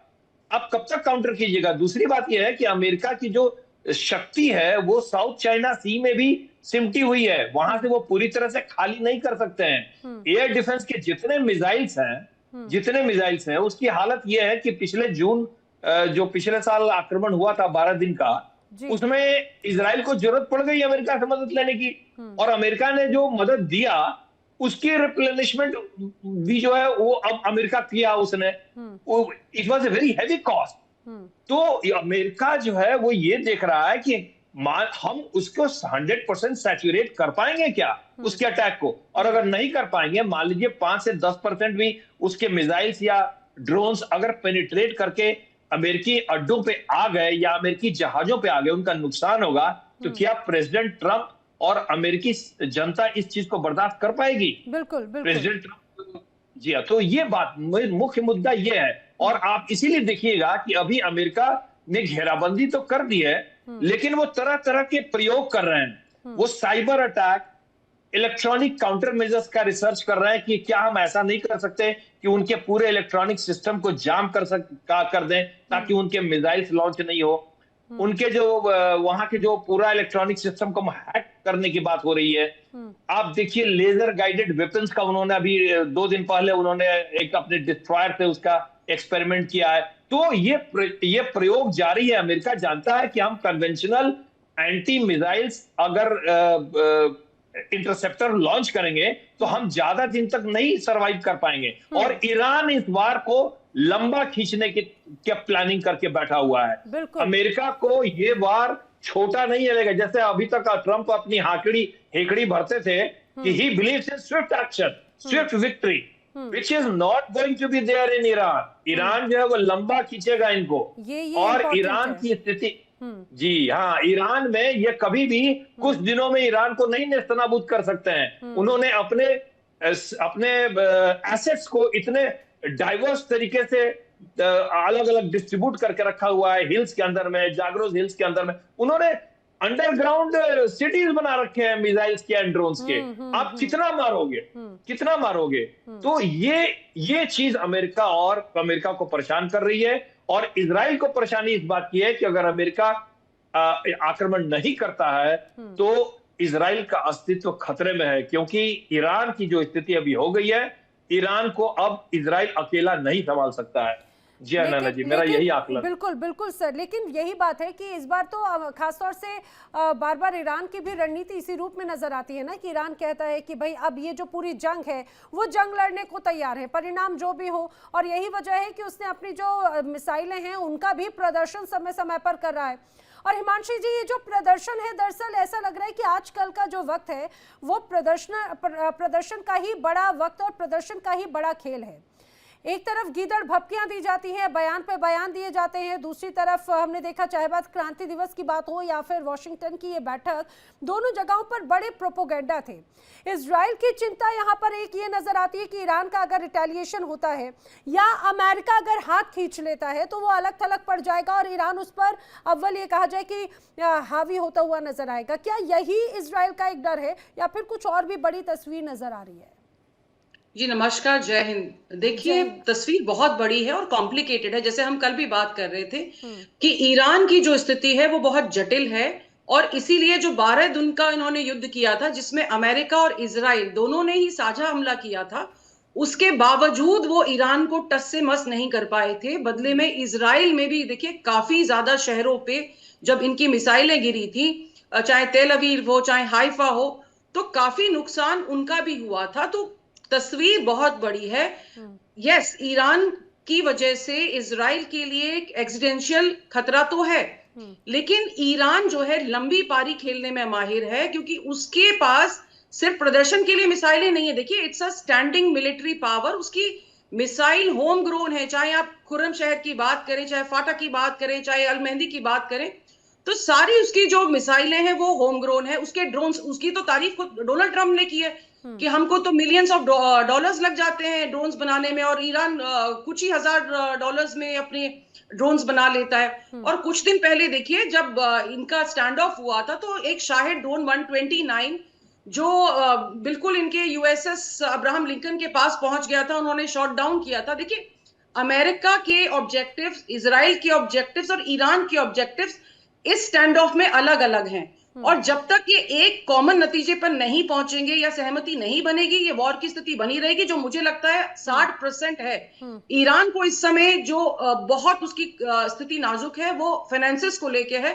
आप कब तक काउंटर कीजिएगा। दूसरी बात यह है कि अमेरिका की जो शक्ति है वो साउथ चाइना सी में भी सिमटी हुई है, वहां से वो पूरी तरह से खाली नहीं कर सकते हैं। एयर डिफेंस के जितने मिसाइल्स हैं उसकी हालत यह है कि जो पिछले साल आक्रमण हुआ था 12 दिन का, उसमें इजराइल को जरूरत पड़ गई अमेरिका से मदद लेने की, और अमेरिका ने जो मदद दिया उसकी रिप्लेनिशमेंट भी जो है वो अब अमेरिका किया उसने, it was a very heavy cost. तो अमेरिका जो है वो ये देख रहा है कि हम उसको 100% सैचुरेट कर पाएंगे क्या उसके अटैक को, और अगर नहीं कर पाएंगे, मान लीजिए 5 से 10% भी उसके मिसाइल्स या ड्रोन्स अगर पेनिट्रेट करके अमेरिकी अड्डों पे आ गए या अमेरिकी जहाजों पे आ गए, उनका नुकसान होगा। तो क्या प्रेसिडेंट ट्रंप और अमेरिकी जनता इस चीज को बर्दाश्त कर पाएगी? बिल्कुल प्रेसिडेंट ट्रंप, जी हाँ। तो ये बात मुख्य मुद्दा ये है, और आप इसीलिए देखिएगा कि अभी अमेरिका ने घेराबंदी तो कर दी है लेकिन वो तरह तरह के प्रयोग कर रहे हैं। वो cyber attack, electronic counter measures का रिसर्च कर रहे हैं कि क्या हम ऐसा नहीं कर सकते कि उनके पूरे इलेक्ट्रॉनिक सिस्टम को जाम कर दें ताकि उनके मिसाइल्स लॉन्च नहीं हो। उनके जो वहां के जो पूरा इलेक्ट्रॉनिक सिस्टम को हैक करने की बात हो रही है। आप देखिए लेजर गाइडेड वेपन्स का उन्होंने अभी 2 दिन पहले उन्होंने एक अपने डिस्ट्रॉयर से उसका एक्सपेरिमेंट किया है। तो ये प्रयोग जारी है। अमेरिका जानता है कि हम कन्वेंशनल एंटी मिसाइल्स अगर इंटरसेप्टर लॉन्च करेंगे तो हम ज्यादा दिन तक नहीं सरवाइव कर पाएंगे, और ईरान इस वार को लंबा खींचने की प्लानिंग करके बैठा हुआ है। अमेरिका को ये वार छोटा नहीं लगेगा। जैसे अभी तक ट्रंप अपनी हेकड़ी भरते थे कि he believes in swift action, swift victory, which is not going to be there in Iran. Iran जो है वो लंबा खींचेगा इनको, ये और important ईरान है। की स्थिति, जी हाँ, ईरान में ये कभी भी कुछ दिनों में ईरान को नहीं नेस्तनाबूद कर सकते हैं। उन्होंने अपने एसेट्स को इतने डाइवर्स तरीके से अलग अलग डिस्ट्रीब्यूट करके रखा हुआ है, हिल्स के अंदर में, जागरोस हिल्स के अंदर में उन्होंने अंडरग्राउंड सिटीज बना रखे हैं मिसाइल्स के एंड ड्रोन्स के। आप कितना मारोगे, कितना मारोगे? तो ये चीज अमेरिका को परेशान कर रही है, और इजराइल को परेशानी इस बात की है कि अगर अमेरिका आक्रमण नहीं करता है तो इजराइल का अस्तित्व खतरे में है, क्योंकि ईरान की जो स्थिति अभी हो गई है, ईरान को अब इजराइल अकेला नहीं संभाल सकता है। जी अनन्या जी, मेरा यही आकलन। बिल्कुल बिल्कुल सर, लेकिन यही बात है कि इस बार तो खासतौर से बार बार ईरान की भी रणनीति इसी रूप में नजर आती है ना, कि ईरान कहता है कि भाई अब ये जो पूरी जंग है वो जंग लड़ने को तैयार है, परिणाम जो भी हो। और यही वजह है कि उसने अपनी जो मिसाइलें हैं उनका भी प्रदर्शन समय समय पर कर रहा है। और हिमांशी जी, ये जो प्रदर्शन है, दरअसल ऐसा लग रहा है कि आजकल का जो वक्त है वो प्रदर्शन का ही बड़ा वक्त और प्रदर्शन का ही बड़ा खेल है। एक तरफ गीदड़ भपकियां दी जाती हैं, बयान पे बयान दिए जाते हैं, दूसरी तरफ हमने देखा चाहे बात क्रांति दिवस की बात हो या फिर वॉशिंगटन की ये बैठक, दोनों जगहों पर बड़े प्रोपोगेंडा थे। इजराइल की चिंता यहाँ पर एक ये नजर आती है कि ईरान का अगर रिटेलिएशन होता है या अमेरिका अगर हाथ खींच लेता है तो वो अलग थलग पड़ जाएगा और ईरान उस पर अव्वल ये कहा जाए कि हावी होता हुआ नजर आएगा। क्या यही इजराइल का एक डर है या फिर कुछ और भी बड़ी तस्वीर नजर आ रही है? जी नमस्कार, जय हिंद। देखिए, तस्वीर बहुत बड़ी है और कॉम्प्लिकेटेड है। जैसे हम कल भी बात कर रहे थे कि ईरान की जो स्थिति है वो बहुत जटिल है, और इसीलिए जो 12 दिन का इन्होंने युद्ध किया था जिसमें अमेरिका और इजराइल दोनों ने ही साझा हमला किया था, उसके बावजूद वो ईरान को टस से मस नहीं कर पाए थे। बदले में इजराइल में भी देखिए काफी ज्यादा शहरों पे जब इनकी मिसाइलें गिरी थी, चाहे तेल अवीव हो चाहे हाइफा हो, तो काफी नुकसान उनका भी हुआ था। तो तस्वीर बहुत बड़ी है। यस, ईरान की वजह से इजराइल के लिए एक एक्सिडेंशियल खतरा तो है, लेकिन ईरान जो है लंबी पारी खेलने में माहिर है, क्योंकि उसके पास सिर्फ प्रदर्शन के लिए मिसाइलें नहीं है। देखिए, it's a standing military power. उसकी मिसाइल होम ग्रोन है, चाहे आप खुर्रम शहर की बात करें, चाहे फाटा की बात करें, चाहे अल मेहंदी की बात करें, तो सारी उसकी जो मिसाइलें हैं वो होम ग्रोन है। उसके ड्रोन्स, उसकी तो तारीफ डोनाल्ड ट्रंप ने की है कि हमको तो मिलियंस ऑफ डॉलर्स लग जाते हैं ड्रोन्स बनाने में, और ईरान कुछ ही हजार डॉलर्स में अपने ड्रोन्स बना लेता है। और कुछ दिन पहले देखिए जब इनका स्टैंड ऑफ हुआ था, तो एक शाहिद ड्रोन 129 जो बिल्कुल इनके यूएसएस अब्राहम लिंकन के पास पहुंच गया था, उन्होंने शॉट डाउन किया था। देखिए, अमेरिका के ऑब्जेक्टिव्स, इजराइल के ऑब्जेक्टिव्स और ईरान के ऑब्जेक्टिव्स इस स्टैंड ऑफ में अलग अलग हैं, और जब तक ये एक कॉमन नतीजे पर नहीं पहुंचेंगे या सहमति नहीं बनेगी, ये वॉर की स्थिति बनी रहेगी, जो मुझे लगता है 60% है। ईरान को इस समय जो बहुत उसकी स्थिति नाजुक है वो फाइनेंसेस को लेके है,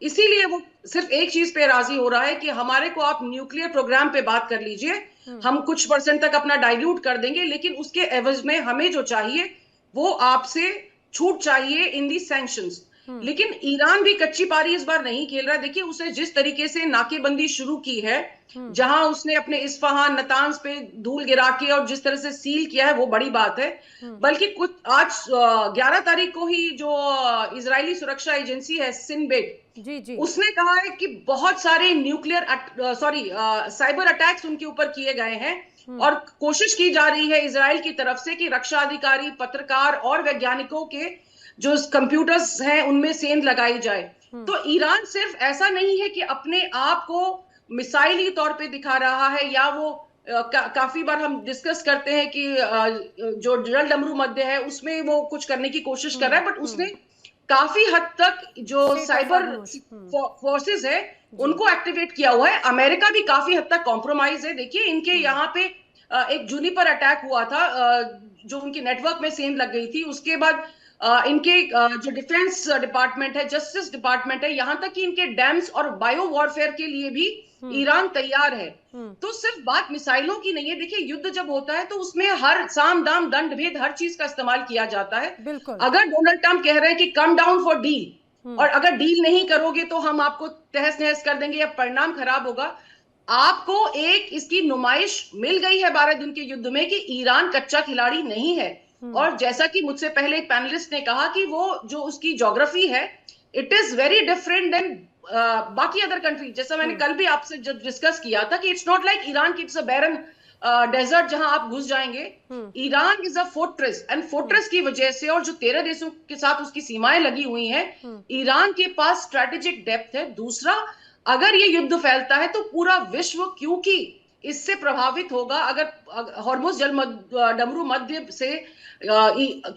इसीलिए वो सिर्फ एक चीज पे राजी हो रहा है कि हमारे को आप न्यूक्लियर प्रोग्राम पे बात कर लीजिए, हम कुछ % तक अपना डाइल्यूट कर देंगे, लेकिन उसके एवज में हमें जो चाहिए वो आपसे छूट चाहिए इन दी सैंक्शंस। लेकिन ईरान भी कच्ची पारी इस बार नहीं खेल रहा है। देखिए, उसने जिस तरीके से नाकेबंदी शुरू की है, जहां उसने अपने इस्फहान, नतांज पे धूल गिरा के और जिस तरह से सील किया है, वो बड़ी बात है। बल्कि कुछ आज 11 तारीख को ही जो इजरायली सुरक्षा एजेंसी है सिनबेट, उसने कहा है कि बहुत सारे साइबर अटैक्स उनके ऊपर किए गए हैं, और कोशिश की जा रही है इजराइल की तरफ से कि रक्षा अधिकारी, पत्रकार और वैज्ञानिकों के जो कंप्यूटर्स हैं उनमें सेंध लगाई जाए। तो ईरान सिर्फ ऐसा नहीं है कि अपने आप को मिसाइली तौर पे दिखा रहा है, या वो काफी बार हम डिस्कस करते हैं कि जो जल डमरू मध्य है उसमें वो कुछ करने की कोशिश कर रहा है, बट उसने काफी हद तक जो साइबर फोर्सेस है उनको एक्टिवेट किया हुआ है। अमेरिका भी काफी हद तक कॉम्प्रोमाइज है। देखिए, इनके यहाँ पे एक जुनिपर अटैक हुआ था, जो उनके नेटवर्क में सेंध लग गई थी। उसके बाद इनके जो डिफेंस डिपार्टमेंट है, जस्टिस डिपार्टमेंट है, यहां तक कि इनके डैम्स और बायो वॉरफेयर के लिए भी ईरान तैयार है। तो सिर्फ बात मिसाइलों की नहीं है। देखिए, युद्ध जब होता है तो उसमें हर साम दाम दंड भेद हर चीज का इस्तेमाल किया जाता है। अगर डोनाल्ड ट्रंप कह रहे हैं कि कम डाउन फॉर डील, और अगर डील नहीं करोगे तो हम आपको तहस नहस कर देंगे या परिणाम खराब होगा, आपको एक इसकी नुमाइश मिल गई है 12 दिन के युद्ध में कि ईरान कच्चा खिलाड़ी नहीं है। और जैसा कि मुझसे पहले एक पैनलिस्ट ने कहा कि वो जो उसकी ज्योग्राफी है, it is very different than बाकी अदर कंट्री। जैसा मैंने कल भी आपसे जब डिस्कस किया था कि इट्स नॉट लाइक ईरान की इट्स अ बैरन डेजर्ट जहां आप घुस जाएंगे। Iran is a fortress, and fortress की वजह से और जो 13 देशों के साथ उसकी सीमाएं लगी हुई हैं, ईरान के पास स्ट्रेटेजिक डेप्थ है। दूसरा, अगर ये युद्ध फैलता है तो पूरा विश्व क्योंकि इससे प्रभावित होगा। अगर हॉर्मुज डमरू मध्य से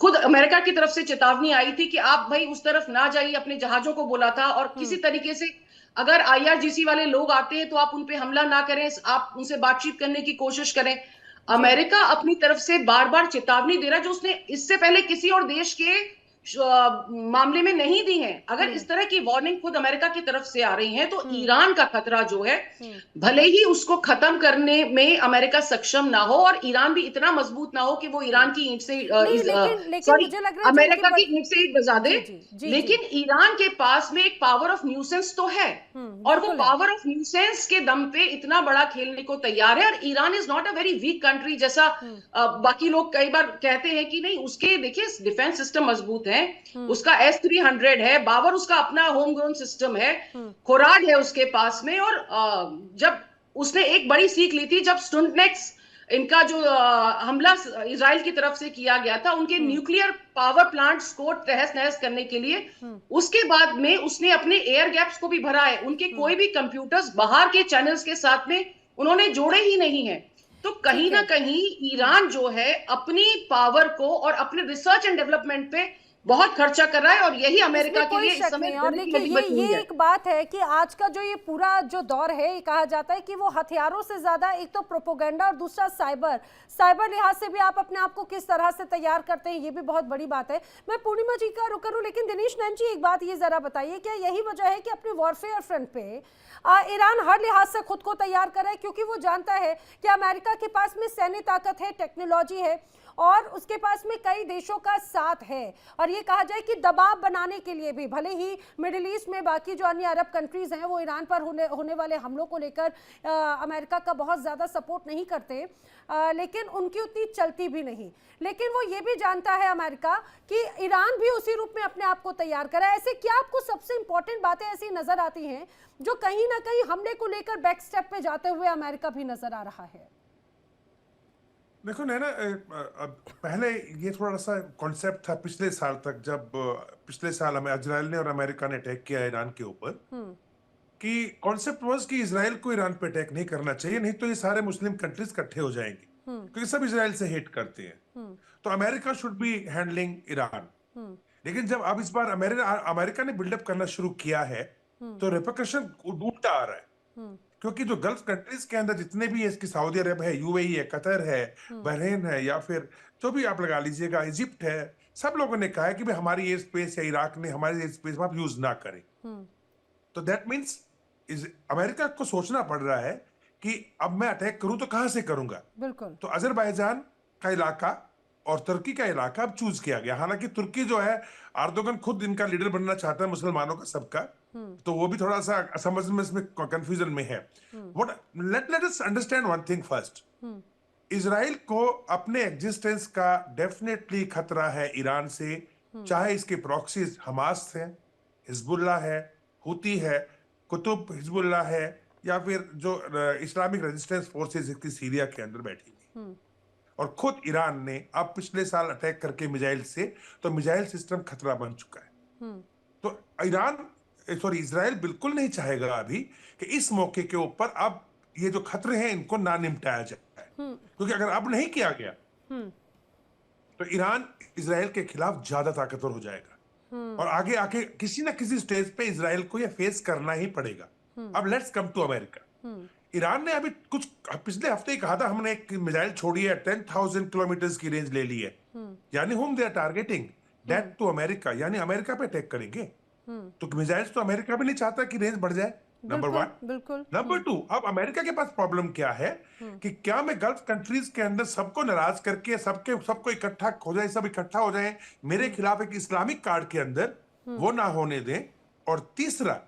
खुद अमेरिका की तरफ से चेतावनी आई थी कि आप भाई उस तरफ ना जाइए, अपने जहाजों को बोला था, और किसी तरीके से अगर IRGC वाले लोग आते हैं तो आप उन पे हमला ना करें, आप उनसे बातचीत करने की कोशिश करें। अमेरिका अपनी तरफ से बार बार चेतावनी दे रहा है, जो उसने इससे पहले किसी और देश के मामले में नहीं दी है। अगर इस तरह की वार्निंग खुद अमेरिका की तरफ से आ रही है तो ईरान का खतरा जो है, भले ही उसको खत्म करने में अमेरिका सक्षम ना हो और ईरान भी इतना मजबूत ना हो कि वो ईरान की ईंट से लेकिन मुझे लग रहा है अमेरिका की ईंट से ईंट बजा दे। लेकिन जी। ईरान के पास में एक पावर ऑफ न्यूसेंस तो है, और वो पावर ऑफ न्यूसेंस के दम पे इतना बड़ा खेलने को तैयार है। और Iran is not a very weak country, जैसा बाकी लोग कई बार कहते हैं कि नहीं, उसके देखिए डिफेंस सिस्टम मजबूत है, उसका S-300 है, बावर उसका अपना होम ग्रोन सिस्टम है, खोराड है उसके पास में। और जब उसने एक बड़ी सीख ली थी जब स्टुंडनेक्स इनका जो हमला इजराइल की तरफ से किया गया था, उनके न्यूक्लियर पावर प्लांट्स को तहस नहस करने के लिए, उसके बाद में उसने अपने एयर गैप्स को भी भरा है। उनके कोई भी कंप्यूटर्स बाहर के चैनल्स के साथ में उन्होंने जोड़े ही नहीं है। तो कहीं ना कहीं ईरान जो है अपनी पावर को और अपने रिसर्च एंड डेवलपमेंट पे बहुत खर्चा कर रहा है, और यही अमेरिका के लिए इस समय और देखिए ये एक बात है कि आज का जो ये पूरा जो दौर है, ये कहा जाता है कि वो हथियारों से ज्यादा एक तो प्रोपोगेंडा और दूसरा साइबर लिहाज से भी आप अपने आप को किस तरह से तैयार करते हैं, ये भी बहुत बड़ी बात है। मैं पूर्णिमा जी का रुख करूं, लेकिन दिनेश नैन जी एक बात ये जरा बताइए, क्या यही वजह है कि अपने वॉरफेयर फ्रंट पे ईरान हर लिहाज से खुद को तैयार कर रहा है, क्योंकि वो जानता है कि अमेरिका के पास में सैन्य ताकत है, टेक्नोलॉजी है, और उसके पास में कई देशों का साथ है, और ये कहा जाए कि दबाव बनाने के लिए भी, भले ही मिडिल ईस्ट में बाकी जो अन्य अरब कंट्रीज हैं वो ईरान पर होने वाले हमलों को लेकर अमेरिका का बहुत ज़्यादा सपोर्ट नहीं करते, लेकिन उनकी उतनी चलती भी नहीं। लेकिन वो ये भी जानता है अमेरिका कि ईरान भी उसी रूप में अपने आप को तैयार करा है। ऐसे क्या आपको सबसे इंपॉर्टेंट बातें ऐसी नजर आती हैं जो कहीं ना कहीं हमले को लेकर बैक स्टेप पे जाते हुए अमेरिका भी नजर आ रहा है? देखो नैना, पहले ये थोड़ा सा कॉन्सेप्ट था पिछले साल तक, जब पिछले साल हमें इजराइल ने और अमेरिका ने अटैक किया ईरान के ऊपर, कि कॉन्सेप्ट वाज कि इजराइल को ईरान पे अटैक नहीं करना चाहिए, नहीं तो ये सारे मुस्लिम कंट्रीज इकट्ठे हो जाएंगे, क्योंकि सब इजराइल से हेट करते हैं, तो America should be handling Iran. लेकिन जब अब इस बार अमेरिका ने बिल्डअप करना शुरू किया है, तो रिपरकशन उल्टा आ रहा है, क्योंकि जो गल्फ कंट्रीज के अंदर जितने भी है, इसकी सऊदी अरब है, UAE है, कतर है, बहरीन है, या फिर जो भी आप लगा लीजिएगा, इजिप्ट है, सब लोगों ने कहा है कि भाई हमारी एयर स्पेस या इराक ने हमारी एयर स्पेस में आप यूज ना करें। तो दैट मीन्स अमेरिका को सोचना पड़ रहा है कि अब मैं अटैक करूं तो कहां से करूंगा। बिल्कुल। तो अजरबैजान का इलाका और तुर्की का इलाका अब चूज किया गया। हालांकि तुर्की जो है, अर्दोगन खुद इनका लीडर बनना चाहता है मुसलमानों का सबका, तो वो भी थोड़ा सा समझ में इसमें कंफ्यूजन में है। Let us understand one thing first, Israel को अपने एग्जिस्टेंस का डेफिनेटली खतरा है ईरान से, चाहे इसके प्रॉक्सीज हमास है, हिजबुल्लाह है, हुती है, कुतुब हिजबुल्लाह है, या फिर जो इस्लामिक रेजिस्टेंस फोर्सेस इसकी सीरिया के अंदर बैठी हुई, और खुद ईरान ने अब पिछले साल अटैक करके मिसाइल से, तो मिसाइल सिस्टम खतरा बन चुका है। तो इजराइल बिल्कुल नहीं चाहेगा अभी कि इस मौके के ऊपर अब ये जो खतरे हैं इनको ना निपटाया जाए, क्योंकि अगर अब नहीं किया गया तो ईरान इजराइल के खिलाफ ज्यादा ताकतवर हो जाएगा, और आगे आके किसी ना किसी स्टेज पे इजराइल को ये फेस करना ही पड़ेगा। अब लेट्स कम टू अमेरिका। ईरान ने अभी कुछ पिछले हफ्ते ही कहा था, हमने एक मिसाइल छोड़ी है, 10,000 किलोमीटर की रेंज ले ली है, यानी home they are targeting that to America, यानी अमेरिका पे अटैक करेंगे। तो मिसाइल्स तो अमेरिका भी नहीं चाहता कि रेंज बढ़ जाए, नंबर 1। बिल्कुल। नंबर 2, अब अमेरिका के पास प्रॉब्लम क्या है कि क्या मैं गल्फ कंट्रीज के अंदर सबको नाराज करके सबको इकट्ठा हो जाए, सब इकट्ठा हो जाए मेरे खिलाफ एक इस्लामिक कार्ड के अंदर, वो ना होने दें। और तीसरा,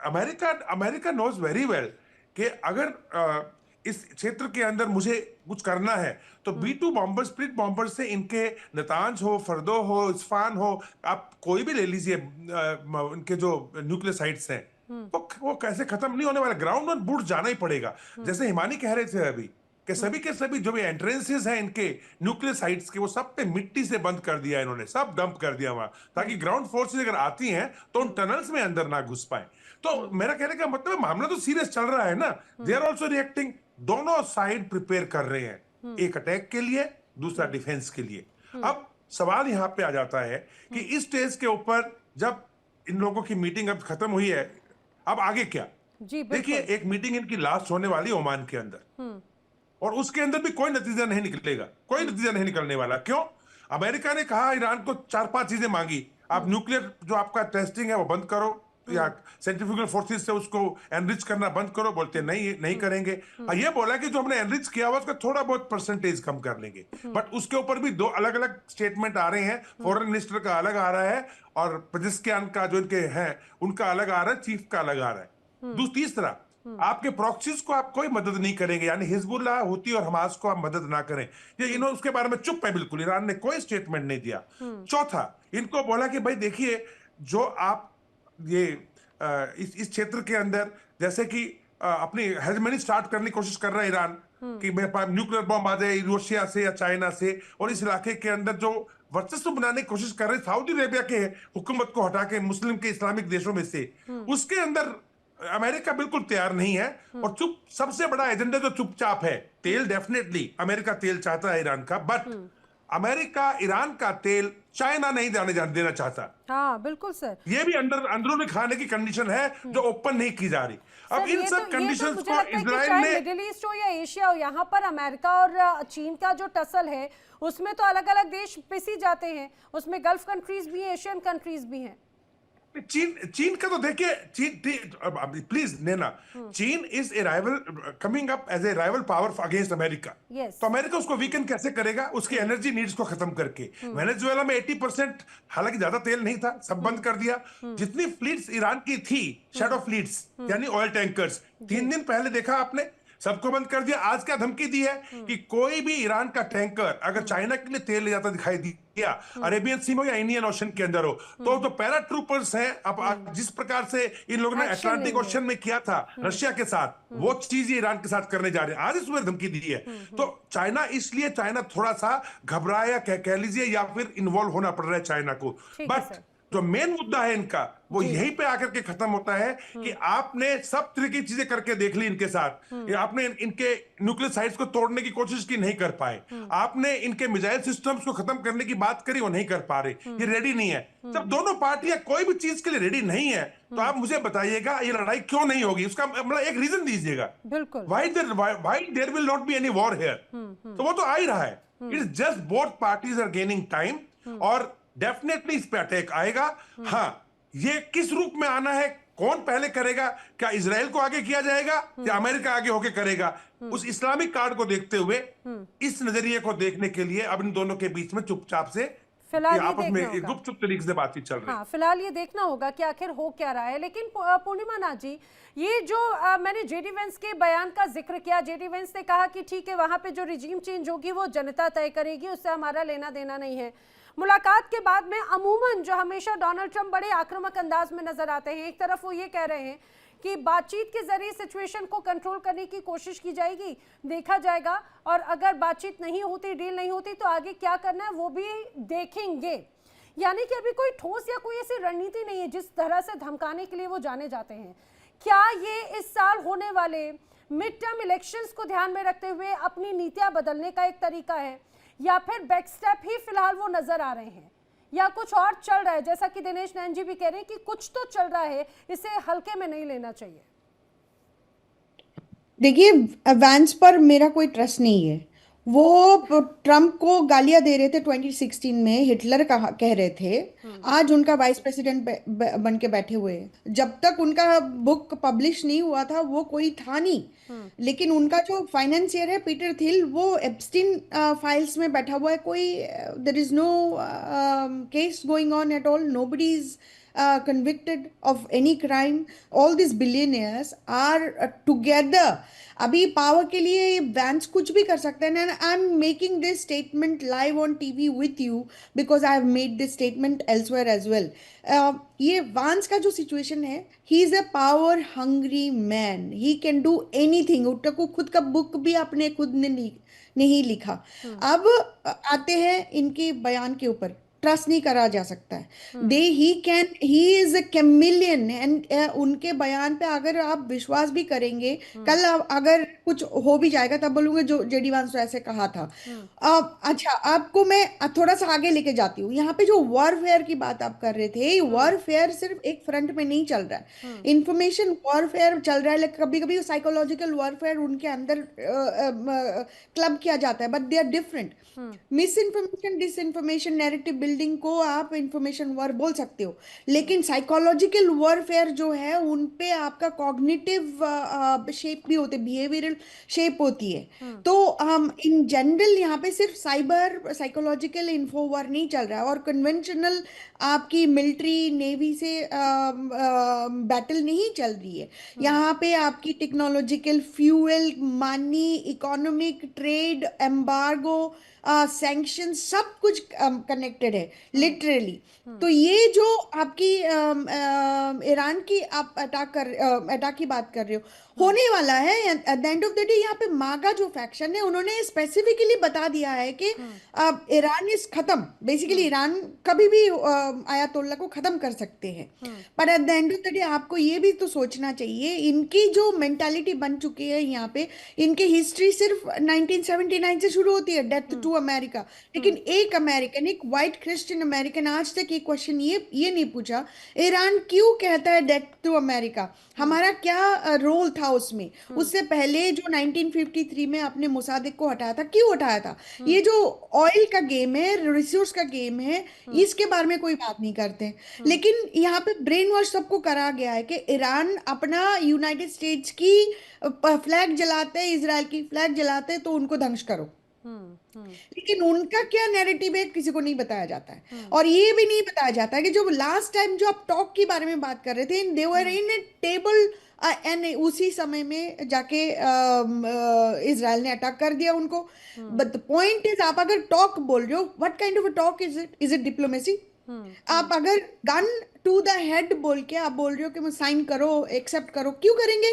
अमेरिका नोज वेरी वेल कि अगर इस क्षेत्र के अंदर मुझे कुछ करना है तो B2 बॉम्बर, स्प्लिट बॉम्बर से इनके नतांज हो, फर्दो हो, इस्फान हो, आप कोई भी ले लीजिए, इनके जो न्यूक्लियर साइट्स हैं वो कैसे खत्म नहीं होने वाला, ग्राउंड ऑन बुट जाना ही पड़ेगा। जैसे हिमानी कह रहे थे अभी कि सभी के सभी जो भी एंट्रेंसेस हैं इनके न्यूक्लियर साइट्स के, वो सब पे मिट्टी से बंद कर दिया इन्होंने, सब डंप कर दिया वहां, ताकि ग्राउंड फोर्सेस अगर आती हैं तो उन टनल्स में अंदर ना घुस पाए। तो मेरा कहने का मतलब है मामला तो सीरियस चल रहा है ना, दे आर ऑल्सो रिएक्टिंग, दोनों साइड प्रिपेयर कर रहे हैं, एक अटैक के लिए, दूसरा डिफेंस के लिए। अब सवाल यहाँ पे आ जाता है कि इस स्टेज के ऊपर जब इन लोगों की मीटिंग अब खत्म हुई है, अब आगे क्या? जी देखिए, बिल्कुल। एक मीटिंग इनकी लास्ट होने वाली है ओमान के अंदर, और उसके अंदर भी कोई नतीजा नहीं निकलेगा, कोई नतीजा नहीं निकलने वाला। क्यों? अमेरिका ने कहा ईरान को 4-5 चीजें मांगी, आप न्यूक्लियर जो आपका टेस्टिंग है वो बंद करो, या सेंट्रीफ्यूगल फोर्सेस से उसको एनरिच करना बंद करो, बोलते नहीं नहीं करेंगे। ये बोला कि जो हमने एनरिच किया हुआ उसका थोड़ा बहुत परसेंटेज कम कर लेंगे, बट उसके ऊपर भी 2 अलग अलग स्टेटमेंट आ रहे हैं, फॉरेन मिनिस्टर का अलग आ रहा है और पजिस्कियान का जो इनके हैं उनका अलग आ रहा है, चीफ का अलग आ रहा है। तीसरा, आपके प्रॉक्सीज को आप कोई मदद नहीं करेंगे, यानी हिजबुल्लाह, हुती और हमास को आप मदद ना करें, ये इन्होंने उसके बारे में चुप है बिल्कुल, ईरान ने कोई स्टेटमेंट नहीं दिया। चौथा, इनको बोला कि भाई देखिए, जो आप ये इस क्षेत्र के अंदर जैसे कि अपनी हेजमनी स्टार्ट करने की कोशिश कर रहा है ईरान, कि मेरे पास न्यूक्लियर बॉम्ब आ जाए रूसिया से या चाइना से, और इस इलाके के अंदर जो वर्चस्व बनाने की कोशिश कर रहे सऊदी अरेबिया के हुकूमत को हटा के मुस्लिम के इस्लामिक देशों में से, उसके अंदर अमेरिका बिल्कुल तैयार नहीं है। और सबसे बड़ा एजेंडा जो चुपचाप है, तेल डेफिनेटली अमेरिका तेल चाहता है ईरान का, बट अमेरिका ईरान का तेल चाइना नहीं देना चाहता। हाँ बिल्कुल सर। ये भी अंदरूनी खाने की कंडीशन है जो ओपन नहीं की जा रही। अब इन सब कंडीशंस को इजराइल ने, मिडिल ईस्ट हो या एशिया हो, यहाँ पर अमेरिका और चीन का जो टसल है उसमें तो अलग अलग देश पिसी जाते हैं, उसमें गल्फ कंट्रीज भी हैं, एशियन कंट्रीज भी हैं। चीन का तो देखिए, प्लीज नैना, चीन is a rival, coming up as a rival power against America. तो अमेरिका उसको वीकन कैसे करेगा? उसकी एनर्जी नीड्स को खत्म करके। वेनेजुएला में 80%, हालांकि ज्यादा तेल नहीं था, सब बंद कर दिया। जितनी फ्लीट्स ईरान की थी, शैडो फ्लीट्स यानी ऑयल टैंकर्स, 3 दिन पहले देखा आपने, सबको बंद कर दिया। आज क्या धमकी दी है कि कोई भी ईरान का टैंकर अगर चाइना के लिए तेल ले जाता दिखाई दिया, अरेबियन सी में या इंडियन ओशन के अंदर हो, तो जो पैरा ट्रूपर्स हैं, अब जिस प्रकार से इन लोगों ने अटलांटिक ओशन में किया था रशिया के साथ, वो चीज ईरान के साथ करने जा रहे हैं। आज इस पर धमकी दी है। तो चाइना, इसलिए चाइना थोड़ा सा घबराया, कह लीजिए, या फिर इन्वॉल्व होना पड़ रहा है चाइना को। बट जो मेन मुद्दा है इनका, वो यहीं पे आकर के खत्म होता है कि आपने सब तरह की चीजें करके देख ली इनके साथ, आपने इनके न्यूक्लियर साइट्स को तोड़ने की कोशिश की, नहीं कर पाए। आपने इनके मिसाइल सिस्टम्स को खत्म करने की बात करी, वो नहीं कर पा रहे, ये रेडी नहीं है। जब दोनों पार्टियां कोई भी चीज के लिए रेडी नहीं है, तो आप मुझे बताइएगा ये लड़ाई क्यों नहीं होगी? उसका मतलब एक रीजन दीजिएगा, why there will not be any war here. तो वो तो आ ही रहा है, it is just both parties are gaining time, और डेफिनेटली इस पे अटैक आएगा। हाँ, ये किस रूप में आना है, कौन पहले करेगा? क्या इजराइल को आगे किया जाएगा या अमेरिका आगे होके करेगा? उस इस्लामिक कार्ड को देखते हुए, इस नजरिए को देखने के लिए अब इन दोनों के बीच में चुपचाप से फिलहाल आपस में गुपचुप तरीके से बातचीत चल रही है। हाँ, फिलहाल ये देखना होगा कि आखिर हो क्या रहा है। लेकिन पूर्णिमा नाथ जी, ये जो मैंने जेडी वेंस के बयान का जिक्र किया, जेडी वेंस ने कहा कि ठीक है, वहां पे जो रिजीम चेंज होगी वो जनता तय करेगी, उससे हमारा लेना देना नहीं है। मुलाकात के बाद में अमूमन जो हमेशा डोनाल्ड ट्रंप बड़े आक्रामक अंदाज में नजर आते हैं, एक तरफ वो ये कह रहे हैं कि बातचीत के जरिए सिचुएशन को कंट्रोल करने की कोशिश की जाएगी, देखा जाएगा, और अगर बातचीत नहीं होती, डील नहीं होती, तो आगे क्या करना है वो भी देखेंगे। यानी कि अभी कोई ठोस या कोई ऐसी रणनीति नहीं है जिस तरह से धमकाने के लिए वो जाने जाते हैं। क्या ये इस साल होने वाले मिड टर्म इलेक्शंस को ध्यान में रखते हुए अपनी नीतियां बदलने का एक तरीका है, या फिर बैकस्टेप ही फिलहाल वो नजर आ रहे हैं, या कुछ और चल रहा है? जैसा कि दिनेश नैन जी भी कह रहे हैं कि कुछ तो चल रहा है, इसे हल्के में नहीं लेना चाहिए। देखिए, वैंस पर मेरा कोई ट्रस्ट नहीं है। वो ट्रम्प को गालियां दे रहे थे 2016 में, हिटलर कह रहे थे, आज उनका वाइस प्रेसिडेंट बन के बैठे हुए हैं। जब तक उनका बुक पब्लिश नहीं हुआ था वो कोई था नहीं, लेकिन उनका जो फाइनेंसियर है पीटर थिल, वो एप्स्टीन फाइल्स में बैठा हुआ है। कोई there is no case going on at all, nobody is convicted of any crime. All these billionaires are together. अभी पावर के लिए ये वैंस कुछ भी कर सकते हैं. And I'm making this statement live on TV with you because I have made this statement elsewhere as well. ये वांस का जो सिचुएशन है, he is a power hungry man. He can do anything. उसको खुद का बुक भी आपने खुद ने नहीं लिखा. अब आते हैं इनके बयान के ऊपर. ट्रस्ट नहीं करा जा सकता है. He is a chameleon. And उनके बयान पे अगर आप विश्वास भी करेंगे, कल अगर कुछ हो भी जाएगा तब बोलूंगे जो जेडी वांस ऐसे कहा था. अच्छा, आपको मैं थोड़ा सा आगे लेके जाती हूँ. यहाँ पे जो वॉरफेयर की बात आप कर रहे थे, वॉरफेयर सिर्फ एक फ्रंट में नहीं चल रहा है. इंफॉर्मेशन वॉरफेयर चल रहा है. लेकिन कभी कभी साइकोलॉजिकल वॉरफेयर उनके अंदर क्लब किया जाता है, but they are different. Misinformation, disinformation, narrative building को आप इंफॉर्मेशन वॉर बोल सकते हो, लेकिन साइकोलॉजिकल वॉरफेयर जो है उन पे आपका कॉग्निटिव शेप भी होते, बिहेवियरल शेप होती है. तो इन जनरल यहाँ पे सिर्फ साइबर साइकोलॉजिकल इन्फो वॉर नहीं चल रहा है, और कन्वेंशनल आपकी मिलिट्री नेवी से बैटल नहीं चल रही है. यहाँ पे आपकी technological, fuel, money, economic, trade, embargo, sanction, सब कुछ कनेक्टेड है लिटरली. तो ये जो आपकी ईरान की आप अटैक की बात कर रहे हो, होने वाला है. At the end of the day यहाँ पे मागा जो फैक्शन है, उन्होंने स्पेसिफिकली बता दिया है कि ईरान इज खत्म. बेसिकली ईरान कभी भी आयतुल्ला को खत्म कर सकते हैं. पर at the end of the day आपको ये भी तो सोचना चाहिए, इनकी जो मेंटालिटी बन चुकी है यहाँ पे, इनकी हिस्ट्री सिर्फ 1979 से शुरू होती है, डेथ टू अमेरिका. लेकिन एक अमेरिकन, एक वाइट क्रिश्चियन अमेरिकन आज तक ये क्वेश्चन ये नहीं पूछा, ईरान क्यों कहता है डेथ टू अमेरिका, हमारा क्या रोल था उसमें. उससे पहले जो 1953 में आपने मोसादेक को हटाया था, क्यों हटाया था. ये जो ऑयल का गेम है, रिसोर्स का गेम है, इसके बारे में कोई बात नहीं करते. लेकिन यहाँ पे ब्रेन वॉश सबको करा गया है कि ईरान अपना यूनाइटेड स्टेट्स की फ्लैग जलाते हैं, इजराइल की फ्लैग जलाते हैं, तो उनको ध्वंस करो. लेकिन उनका क्या नैरेटिव है किसी को नहीं बताया जाता है. और ये भी नहीं बताया जाता है कि जो लास्ट टाइम जो आप टॉक के बारे में बात कर रहे थे, दे वर इन ए टेबल, एंड उसी समय में जाके इजराइल ने अटैक कर दिया उनको. बट द पॉइंट इज, आप अगर टॉक बोल रहे हो, what kind of a talk is it? Is it diplomacy? आप अगर गन टू द हेड बोल के आप बोल रहे हो कि साइन करो, एक्सेप्ट करो, क्यों करेंगे?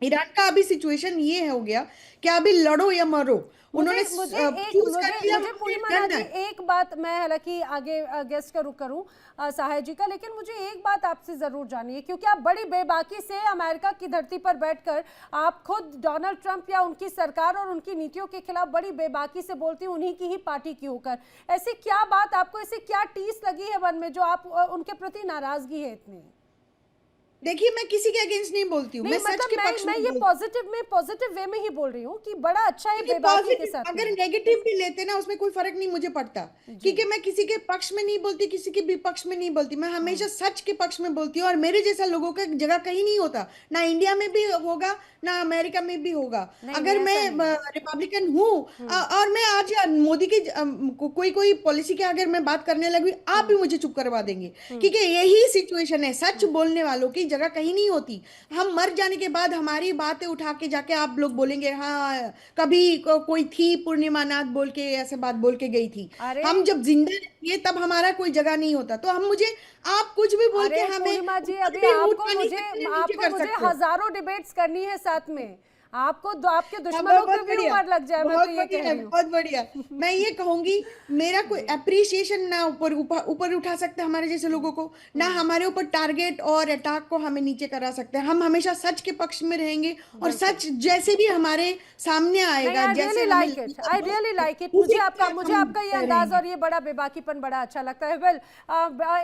ईरान का अभी सिचुएशन ये हो गया कि अभी लड़ो या मरो. उन्होंने पूर्णिमा जी, एक बात मैं हालांकि आगे गेस्ट का रुख करूं सहाय जी का, लेकिन मुझे एक बात आपसे जरूर जाननी है, क्योंकि आप बड़ी बेबाकी से अमेरिका की धरती पर बैठकर आप खुद डोनाल्ड ट्रंप या उनकी सरकार और उनकी नीतियों के खिलाफ बड़ी बेबाकी से बोलती हैं, उन्हीं की ही पार्टी की होकर. ऐसी क्या बात आपको, ऐसी क्या टीस लगी है मन में जो आप उनके प्रति नाराजगी है इतनी? देखिए, मैं किसी के अगेंस्ट नहीं बोलती हूँ, मैं सच के पक्ष में, ये पॉजिटिव वे में ही बोल रही हूँ कि बड़ा अच्छा है बेबाकी के साथ. अगर नेगेटिव भी लेते ना, उसमें कोई फर्क नहीं मुझे पड़ता, क्योंकि मैं किसी के पक्ष में नहीं बोलती, किसी के विपक्ष में नहीं बोलती. मैं हमेशा सच के पक्ष में बोलती हूँ. और मेरे जैसा लोगों का जगह कहीं नहीं होता, ना इंडिया में भी होगा, ना अमेरिका में भी होगा. अगर मैं रिपब्लिकन हूँ और मैं आज मोदी की कोई पॉलिसी की अगर मैं बात करने लगी, आप भी मुझे चुप करवा देंगे, क्योंकि यही सिचुएशन है. सच बोलने वालों की जगह कहीं नहीं होती. हम मर जाने के बाद हमारी बातें उठा के जाके आप लोग बोलेंगे, हाँ कभी कोई थी पूर्णिमा नाथ बोल के ऐसे बात बोल के गई थी. हम जब जिंदा रहिए तब हमारा कोई जगह नहीं होता. तो हम मुझे आप कुछ भी बोल के हमें, पूर्णिमा जी, अभी आपको मुझे हजारों डिबेट्स करनी है साथ में. आपको आपके दुश्मनों को भी उम्र लग जाए. मैं तो ये कह रही हूं. बहुत बढ़िया. मैं ये कहूंगी, मेरा कोई अप्रिसिएशन ना ऊपर उठा सकते हमारे जैसे लोगों को, ना हमारे ऊपर टारगेट और अटैक को हमें नीचे करा सकते हैं. हम हमेशा सच के पक्ष में रहेंगे, और सच जैसे भी हमारे सामने आएगा, जैसे आई रियली लाइक इट. मुझे आपका ये अंदाज और ये बड़ा बेबाकीपन बड़ा अच्छा लगता है. वेल,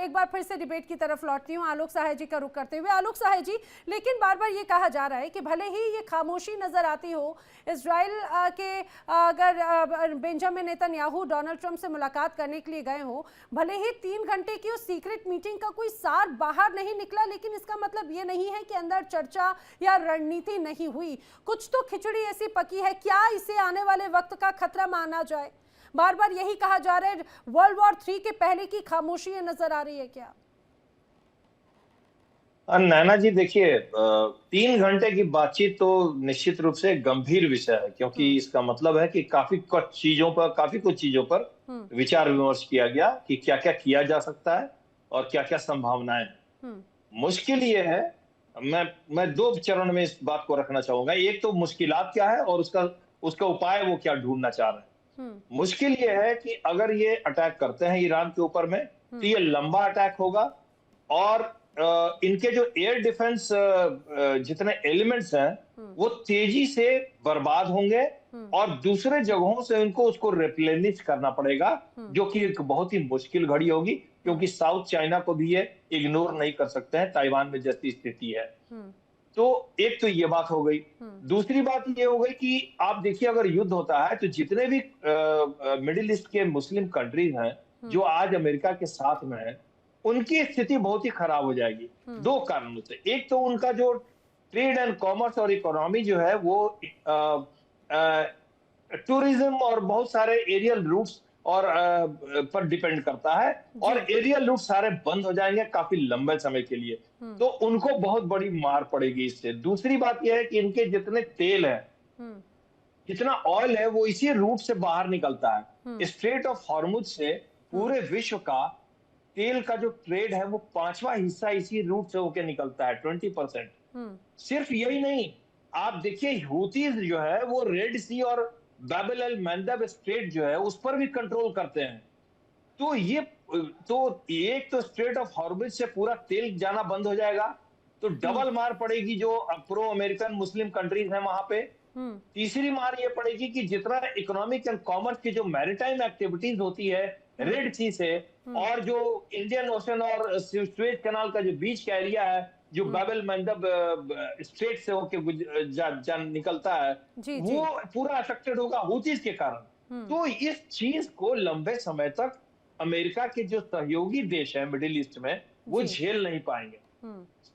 एक बार फिर से डिबेट की तरफ लौटती हूँ, आलोक सहाय जी का रुख करते हुए. आलोक सहाय जी, लेकिन बार बार ये कहा जा रहा है कि भले ही ये खामोशी नजर आती हो, इजराइल के अगर बेंजामिन नेतन्याहू डोनाल्ड ट्रंप से मुलाकात करने के लिए गए हो, भले ही 3 घंटे की उस सीक्रेट मीटिंग का कोई सार बाहर नहीं निकला, लेकिन इसका मतलब ये नहीं है कि अंदर चर्चा या रणनीति नहीं हुई. कुछ तो खिचड़ी ऐसी पकी है. क्या इसे आने वाले वक्त का खतरा माना जाए? बार बार यही कहा जा रहा है, वर्ल्ड वॉर 3 के पहले की खामोशी नजर आ रही है क्या? नैना जी देखिए, 3 घंटे की बातचीत तो निश्चित रूप से गंभीर विषय है, क्योंकि इसका मतलब है कि काफी कुछ चीजों पर विचार विमर्श किया गया कि क्या क्या किया जा सकता है और क्या क्या संभावनाएं हैं। मुश्किल ये है, मैं 2 चरण में इस बात को रखना चाहूंगा। एक तो मुश्किलात क्या है और उसका उपाय वो क्या ढूंढना चाह रहे हैं। मुश्किल ये है कि अगर ये अटैक करते हैं ईरान के ऊपर में, तो ये लंबा अटैक होगा और इनके जो एयर डिफेंस जितने एलिमेंट्स हैं वो तेजी से बर्बाद होंगे और दूसरे जगहों से इनको उसको रिप्लेनिश करना पड़ेगा, जो कि एक बहुत ही मुश्किल घड़ी होगी, क्योंकि साउथ चाइना को भी ये इग्नोर नहीं कर सकते हैं, ताइवान में जैसी स्थिति है। तो एक तो ये बात हो गई। दूसरी बात ये हो गई कि आप देखिए, अगर युद्ध होता है तो जितने भी मिडिल ईस्ट के मुस्लिम कंट्रीज हैं जो आज अमेरिका के साथ में है, उनकी स्थिति बहुत ही खराब हो जाएगी 2 कारणों से। एक तो उनका जो ट्रेड एंड कॉमर्स और इकोनॉमी जो है वो टूरिज्म और बहुत सारे एरियल रूट्स और पर डिपेंड करता है, और एरियल रूट सारे बंद हो जाएंगे काफी लंबे समय के लिए, तो उनको बहुत बड़ी मार पड़ेगी इससे। दूसरी बात यह है कि इनके जितने तेल है, जितना ऑयल है, वो इसी रूट से बाहर निकलता है। स्ट्रेट ऑफ हॉर्मुज से पूरे विश्व का तेल का जो ट्रेड है वो 5वां हिस्सा इसी रूट से होकर निकलता है, 20%। सिर्फ यही नहीं, आप देखिए हूतीज जो है वो रेड सी और बाब एल मंदब स्ट्रेट जो है उस पर भी कंट्रोल करते हैं। तो एक तो स्ट्रेट ऑफ हॉर्मुज से पूरा तेल जाना बंद हो जाएगा, तो डबल मार पड़ेगी जो प्रो अमेरिकन मुस्लिम कंट्रीज हैं वहां पे। तीसरी मार ये पड़ेगी कि जितना इकोनॉमिक एंड कॉमर्स की जो मैरिटाइम एक्टिविटीज होती है रेड सी से, और जो इंडियन ओशन और स्वेज कैनाल का जो बीच का एरिया है जो बाब एल मंदब स्ट्रेट से होके निकलता है, वो पूरा अफेक्टेड होगा हूतीज के कारण। तो इस चीज को लंबे समय तक अमेरिका के जो सहयोगी देश है मिडिल ईस्ट में वो झेल नहीं पाएंगे।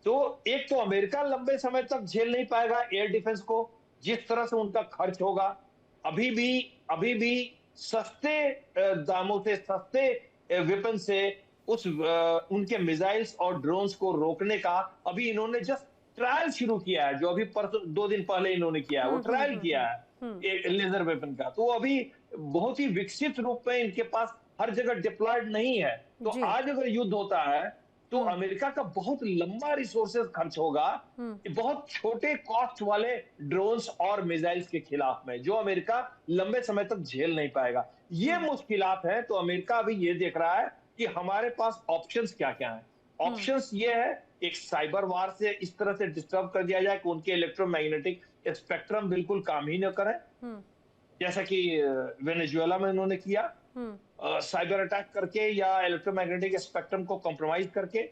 तो एक तो अमेरिका लंबे समय तक झेल नहीं पाएगा एयर डिफेंस को, जिस तरह से उनका खर्च होगा। अभी भी सस्ते दामों से, सस्ते वेपन से उनके मिसाइल्स और ड्रोन्स को रोकने का अभी इन्होंने जस्ट ट्रायल शुरू किया है, जो अभी 2 दिन पहले इन्होंने किया है, वो ट्रायल किया है एक लेजर वेपन का। तो अभी बहुत ही विकसित रूप में इनके पास हर जगह डिप्लॉयड नहीं है। तो आज अगर युद्ध होता है तो अमेरिका का बहुत लंबा रिसोर्सेज खर्च होगा बहुत छोटे कॉस्ट वाले ड्रोन्स और मिसाइल्स के खिलाफ में, जो अमेरिका लंबे समय तक झेल नहीं पाएगा। ये मुश्किलात है। तो अमेरिका अभी ये देख रहा है कि हमारे पास ऑप्शंस क्या क्या हैं। ऑप्शंस ये है, एक साइबर वार से इस तरह से डिस्टर्ब कर दिया जाए कि उनके इलेक्ट्रोमैग्नेटिक स्पेक्ट्रम बिल्कुल काम ही न करें, जैसा कि वेनेजुएला में उन्होंने किया, साइबर अटैक करके या इलेक्ट्रोमैग्नेटिक स्पेक्ट्रम को कॉम्प्रोमाइज करके।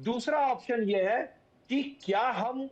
दूसरा ऑप्शन ये है कि क्या हम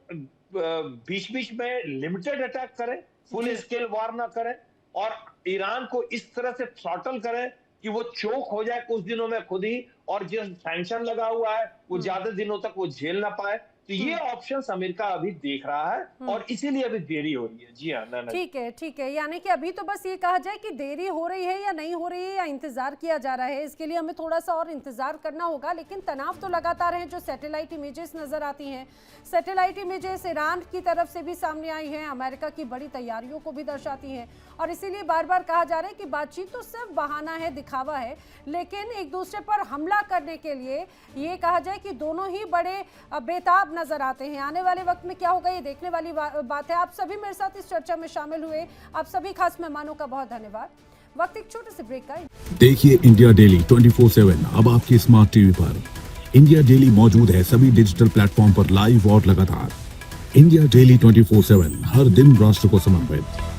बीच बीच में लिमिटेड अटैक करें, फुल स्केल वार ना करें, और ईरान को इस तरह से थ्रॉटल करें कि वो चोक हो जाए कुछ दिनों में खुद ही, और जो सैंक्शन लगा हुआ है वो ज्यादा दिनों तक वो झेल ना पाए। तो ये ऑप्शंस अमेरिका अभी देख रहा है और इसीलिए अभी देरी हो रही है। जी हाँ, ठीक है, यानी कि अभी तो बस ये कहा जाए कि देरी हो रही है या नहीं हो रही है, या इंतजार किया जा रहा है, इसके लिए हमें थोड़ा सा और इंतजार करना होगा। लेकिन तनाव तो लगातार है। जो सैटेलाइट इमेजेस नजर आती हैं, सैटेलाइट इमेजेस ईरान की तरफ से भी सामने आई हैं, अमेरिका की बड़ी तैयारियों को भी दर्शाती हैं, और इसीलिए बार बार कहा जा रहा है कि बातचीत तो सिर्फ बहाना है, दिखावा है, लेकिन एक दूसरे पर हमला करने के लिए ये कहा जाए कि दोनों ही बड़े बेताब नजर आते हैं। आने वाले वक्त में क्या होगा ये देखने वाली बात है। आप सभी मेरे साथ इस चर्चा में शामिल हुए, आप सभी खास मेहमानों का बहुत धन्यवाद। वक्त एक छोटे से ब्रेक का। देखिए इंडिया डेली 24/7 अब आपके स्मार्ट टीवी पर। इंडिया डेली मौजूद है सभी डिजिटल प्लेटफॉर्म पर लाइव और लगातार। इंडिया डेली 24/7 हर दिन राष्ट्र को समर्पित।